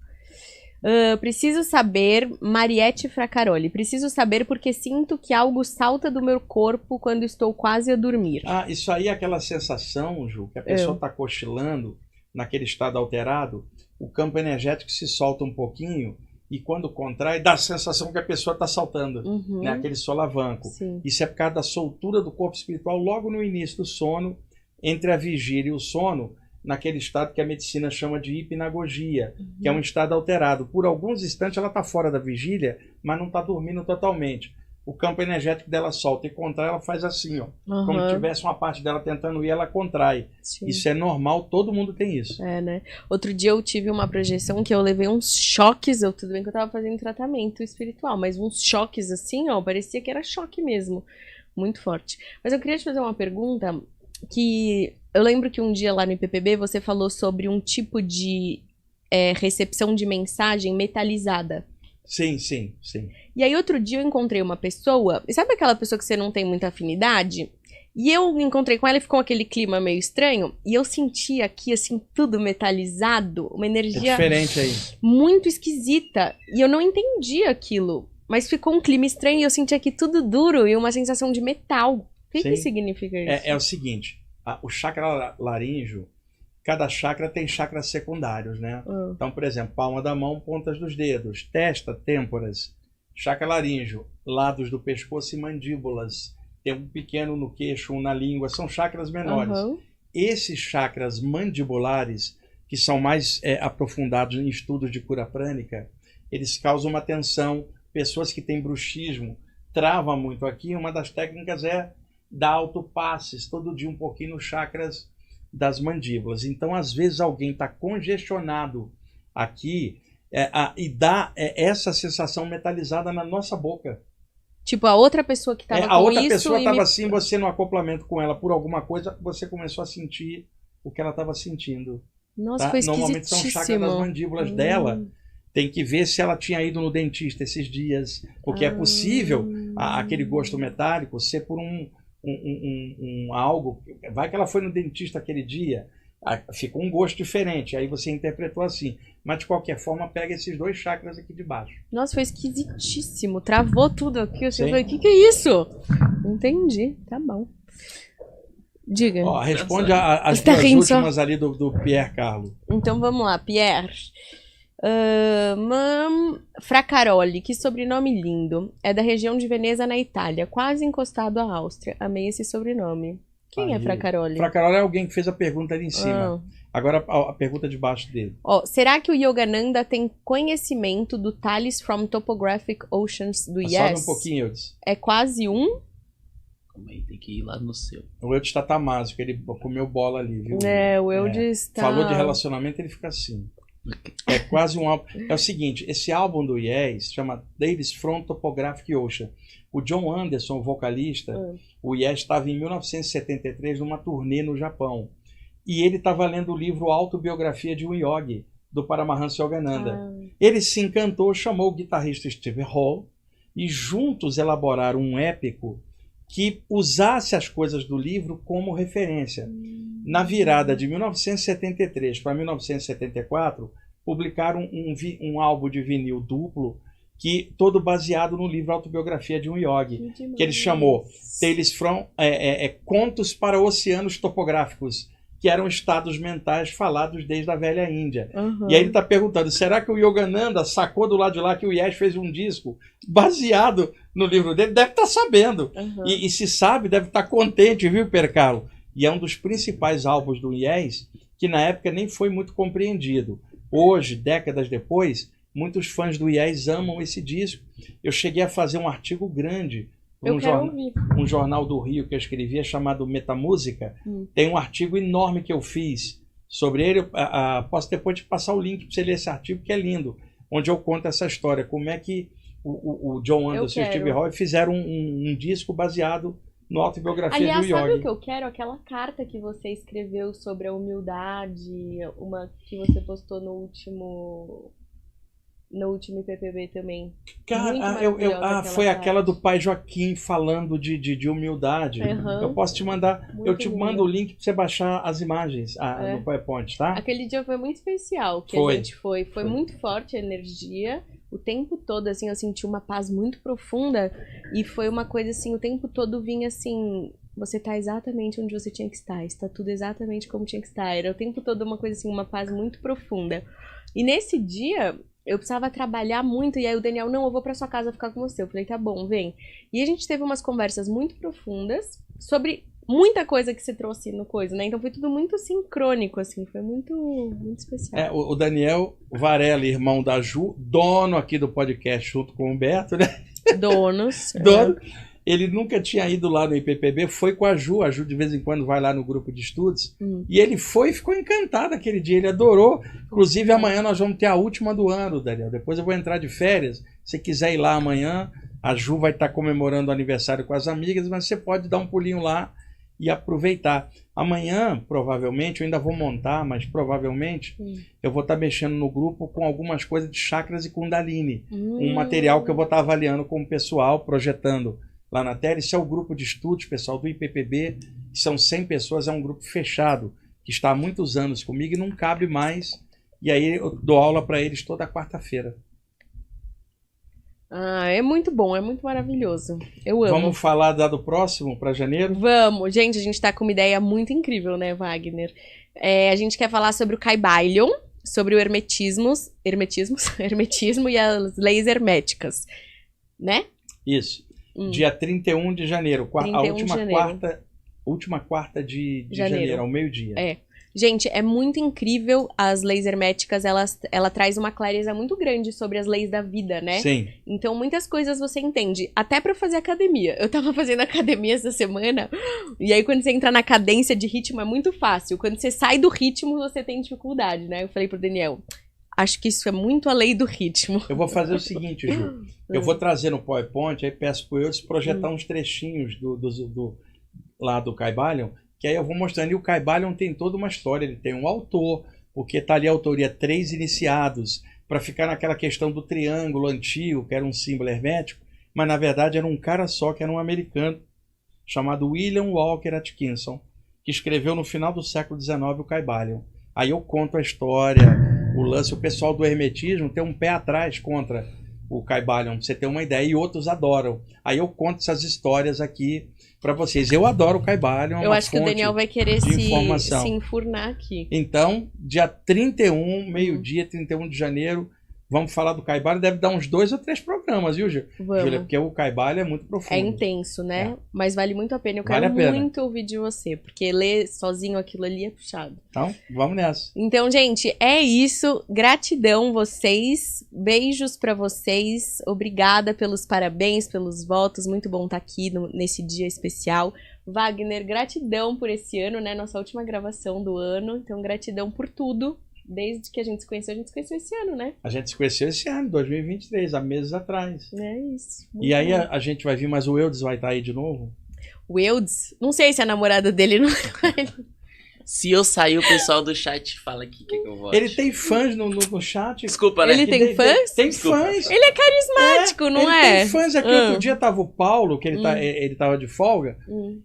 Preciso saber, Mariette Fracaroli, preciso saber porque sinto que algo salta do meu corpo quando estou quase a dormir. Isso aí é aquela sensação, Ju, que a pessoa está cochilando naquele estado alterado, o campo energético se solta um pouquinho e quando contrai dá a sensação que a pessoa está saltando, né? Aquele solavanco. Sim. Isso é por causa da soltura do corpo espiritual logo no início do sono, entre a vigília e o sono, naquele estado que a medicina chama de hipnagogia, que é um estado alterado. Por alguns instantes ela está fora da vigília, mas não está dormindo totalmente. O campo energético dela solta e contrai, ela faz assim, ó. Como se tivesse uma parte dela tentando ir, ela contrai. Sim. Isso é normal, todo mundo tem isso. Né? Outro dia eu tive uma projeção que eu levei uns choques, tudo bem que eu tava fazendo tratamento espiritual, mas uns choques assim, ó, parecia que era choque mesmo. Muito forte. Mas eu queria te fazer uma pergunta que eu lembro que um dia lá no IPPB você falou sobre um tipo de recepção de mensagem metalizada. Sim. E aí outro dia eu encontrei uma pessoa, e sabe aquela pessoa que você não tem muita afinidade? E eu encontrei com ela e ficou aquele clima meio estranho, e eu senti aqui, assim, tudo metalizado, uma energia diferente aí, muito esquisita, e eu não entendi aquilo, mas ficou um clima estranho e eu senti aqui tudo duro e uma sensação de metal. O que significa isso? É o seguinte, o chakra laríngeo, cada chakra tem chakras secundários, né? Então, por exemplo, palma da mão, pontas dos dedos, testa, têmporas, chakra laríngeo, lados do pescoço e mandíbulas. Tem um pequeno no queixo, um na língua, são chakras menores. Esses chakras mandibulares, que são mais aprofundados em estudos de cura prânica, eles causam uma tensão. Pessoas que têm bruxismo travam muito aqui. Uma das técnicas é dar autopasses todo dia um pouquinho nos chakras das mandíbulas. Então, às vezes, alguém está congestionado aqui e dá essa sensação metalizada na nossa boca. Tipo, a outra pessoa que estava com isso... A outra pessoa estava assim, você no acoplamento com ela por alguma coisa, você começou a sentir o que ela estava sentindo. Nossa, foi esquisitíssimo. Normalmente são chakras das mandíbulas dela. Tem que ver se ela tinha ido no dentista esses dias. Porque é possível aquele gosto metálico ser por algo. Vai que ela foi no dentista aquele dia, ficou um gosto diferente, aí você interpretou assim. Mas de qualquer forma, pega esses dois chakras aqui de baixo. Nossa, foi esquisitíssimo. Travou tudo aqui. Eu falei, o que é isso? Entendi, tá bom. Diga. Responde as duas últimas ali do Pierre Carlo. Então vamos lá, Pierre. Fracaroli, que sobrenome lindo. É da região de Veneza, na Itália, quase encostado à Áustria. Amei esse sobrenome. Quem é Fracaroli? Fracaroli é alguém que fez a pergunta ali em cima. Agora a pergunta debaixo dele. Será que o Yogananda tem conhecimento do Tales from Topographic Oceans do Yes? Sobe um pouquinho, Eudes. É quase um? Calma aí, tem que ir lá no seu. O Eudes está tamásico, ele comeu bola ali, viu? O Eudes está... Falou de relacionamento, ele fica assim. É quase um álbum. É o seguinte, esse álbum do Yes chama Tales from Topographic Ocean. O John Anderson, o vocalista, o Yes estava em 1973 numa turnê no Japão. E ele estava lendo o livro Autobiografia de um Yogi, do Paramahansa Yogananda. Ele se encantou, chamou o guitarrista Steve Hall e juntos elaboraram um épico que usasse as coisas do livro como referência. Na virada de 1973 para 1974, publicaram um álbum de vinil duplo, que todo baseado no livro Autobiografia de um Yogi, que ele chamou Tales from Contos para Oceanos Topográficos, que eram estados mentais falados desde a velha Índia. E aí ele está perguntando, será que o Yogananda sacou do lado de lá que o Yes fez um disco baseado no livro dele? Deve estar sabendo. E se sabe, deve estar contente, viu, Percalo? E é um dos principais álbuns do Yes, que na época nem foi muito compreendido. Hoje, décadas depois, muitos fãs do Yes amam esse disco. Eu cheguei a fazer um artigo grande um jornal do Rio que eu escrevia chamado Metamúsica. Tem um artigo enorme que eu fiz sobre ele. Posso depois te passar o link para você ler esse artigo, que é lindo, onde eu conto essa história, como é que o John Anderson e o Steve Howe fizeram um disco baseado no Autobiografia do Yogi. Aliás, sabe o que eu quero? Aquela carta que você escreveu sobre a humildade, uma que você postou no no último IPPB também. Cara, foi aquela do pai Joaquim falando de humildade. Eu posso te mandar, eu te mando o link pra você baixar as imagens no PowerPoint, tá? Aquele dia foi muito especial, que a gente foi muito forte a energia, o tempo todo, assim, eu senti uma paz muito profunda, e foi uma coisa assim, o tempo todo vinha assim, você tá exatamente onde você tinha que estar, está tudo exatamente como tinha que estar, era o tempo todo uma coisa assim, uma paz muito profunda. E nesse dia, eu precisava trabalhar muito, e aí o Daniel, não, eu vou pra sua casa ficar com você. Eu falei, tá bom, vem. E a gente teve umas conversas muito profundas sobre muita coisa que se trouxe no coisa, né? Então foi tudo muito sincrônico, assim, foi muito, muito especial. O Daniel Varela, irmão da Ju, dono aqui do podcast junto com o Humberto, né? Donos. Dono. Ele nunca tinha ido lá no IPPB, foi com a Ju de vez em quando vai lá no grupo de estudos, e ele foi e ficou encantado aquele dia, ele adorou. Inclusive amanhã nós vamos ter a última do ano, Daniel, depois eu vou entrar de férias, se você quiser ir lá amanhã, a Ju vai estar comemorando o aniversário com as amigas, mas você pode dar um pulinho lá e aproveitar. Amanhã, provavelmente, eu ainda vou montar, mas provavelmente eu vou estar mexendo no grupo com algumas coisas de chakras e kundalini, um material que eu vou estar avaliando com o pessoal, projetando lá na tela. Isso é o grupo de estudos, pessoal, do IPPB, que são 100 pessoas, é um grupo fechado, que está há muitos anos comigo e não cabe mais. E aí eu dou aula para eles toda quarta-feira. É muito bom, é muito maravilhoso. Eu amo. Vamos falar do próximo, para janeiro? Vamos. Gente, a gente tá com uma ideia muito incrível, né, Wagner? A gente quer falar sobre o Kybalion, sobre o hermetismo e as leis herméticas, né? Isso. Dia 31 de janeiro, última quarta de janeiro, ao meio-dia. Gente, é muito incrível as leis herméticas, ela traz uma clareza muito grande sobre as leis da vida, né? Sim. Então, muitas coisas você entende, até pra fazer academia. Eu tava fazendo academia essa semana, e aí quando você entra na cadência de ritmo é muito fácil. Quando você sai do ritmo, você tem dificuldade, né? Eu falei pro Daniel, acho que isso é muito a lei do ritmo. Eu vou fazer o seguinte, Ju. Eu vou trazer no PowerPoint, aí peço pro Eudes projetar uns trechinhos lá do Kybalion, que aí eu vou mostrando. E o Kybalion tem toda uma história, ele tem um autor, porque tá ali a autoria 3 iniciados, para ficar naquela questão do triângulo antigo, que era um símbolo hermético, mas na verdade era um cara só, que era um americano, chamado William Walker Atkinson, que escreveu no final do século XIX o Kybalion. Aí eu conto a história, o lance, o pessoal do hermetismo tem um pé atrás contra o Kybalion, pra você ter uma ideia, e outros adoram. Aí eu conto essas histórias aqui para vocês. Eu adoro o Kybalion. Eu acho que o Daniel vai querer se enfurnar aqui. Então, dia 31, meio-dia, 31 de janeiro, vamos falar do Kybalion. Deve dar uns 2 ou 3 programas, viu, Júlia? Porque o Kybalion é muito profundo. É intenso, né? Mas vale muito a pena. Eu quero muito ouvir de você, porque ler sozinho aquilo ali é puxado. Então, vamos nessa. Então, gente, é isso. Gratidão vocês. Beijos pra vocês. Obrigada pelos parabéns, pelos votos. Muito bom estar aqui nesse dia especial. Wagner, gratidão por esse ano, né? Nossa última gravação do ano. Então, gratidão por tudo. Desde que a gente se conheceu esse ano, né? A gente se conheceu esse ano, 2023, há meses atrás. É isso. E aí a gente vai vir, mas o Eudes vai estar aí de novo? O Eudes? Não sei se a namorada dele não... Se eu sair, o pessoal do chat fala que eu voto. Ele tem fãs no chat. Desculpa, né? Ele tem fãs? Tem fãs. Ele é carismático, não é? Ele tem fãs. Aqui outro dia tava o Paulo, que ele tava de folga,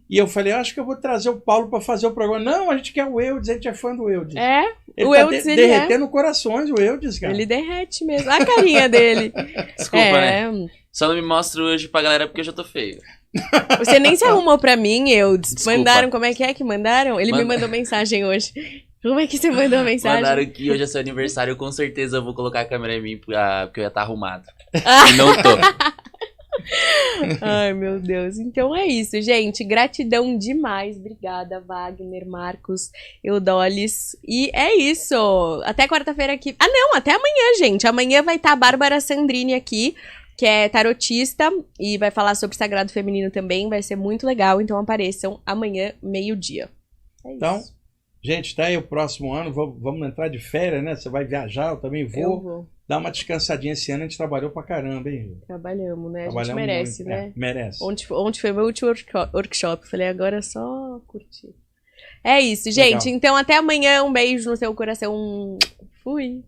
e eu falei, acho que eu vou trazer o Paulo para fazer o programa. Não, a gente quer o Eudes, a gente é fã do Eudes. Ele o tá Eudes, derretendo corações, o Eudes, cara. Ele derrete mesmo. A carinha dele. Desculpa, né? Só não me mostro hoje pra galera porque eu já tô feio. Você nem se arrumou pra mim, Eudes. Desculpa. Mandaram, como é que mandaram? Ele me mandou mensagem hoje. Como é que você mandou mensagem? Mandaram que hoje é seu aniversário, com certeza eu vou colocar a câmera em mim, porque eu ia estar arrumado. E não tô. Ai, meu Deus. Então é isso, gente. Gratidão demais. Obrigada, Wagner, Marcos, Eudolis. E é isso. Até quarta-feira aqui. Ah, não, até amanhã, gente. Amanhã vai estar a Bárbara Sandrini aqui, que é tarotista e vai falar sobre Sagrado Feminino também. Vai ser muito legal. Então apareçam amanhã, meio-dia. É isso. Então, gente, tá aí o próximo ano. Vamos entrar de férias, né? Você vai viajar, eu também vou. Eu vou. Dá uma descansadinha esse ano, a gente trabalhou pra caramba, hein? Trabalhamos, né? A gente merece, muito, né? Merece. Ontem foi meu último workshop. Falei, agora é só curtir. É isso, gente. Legal. Então, até amanhã. Um beijo no seu coração. Fui.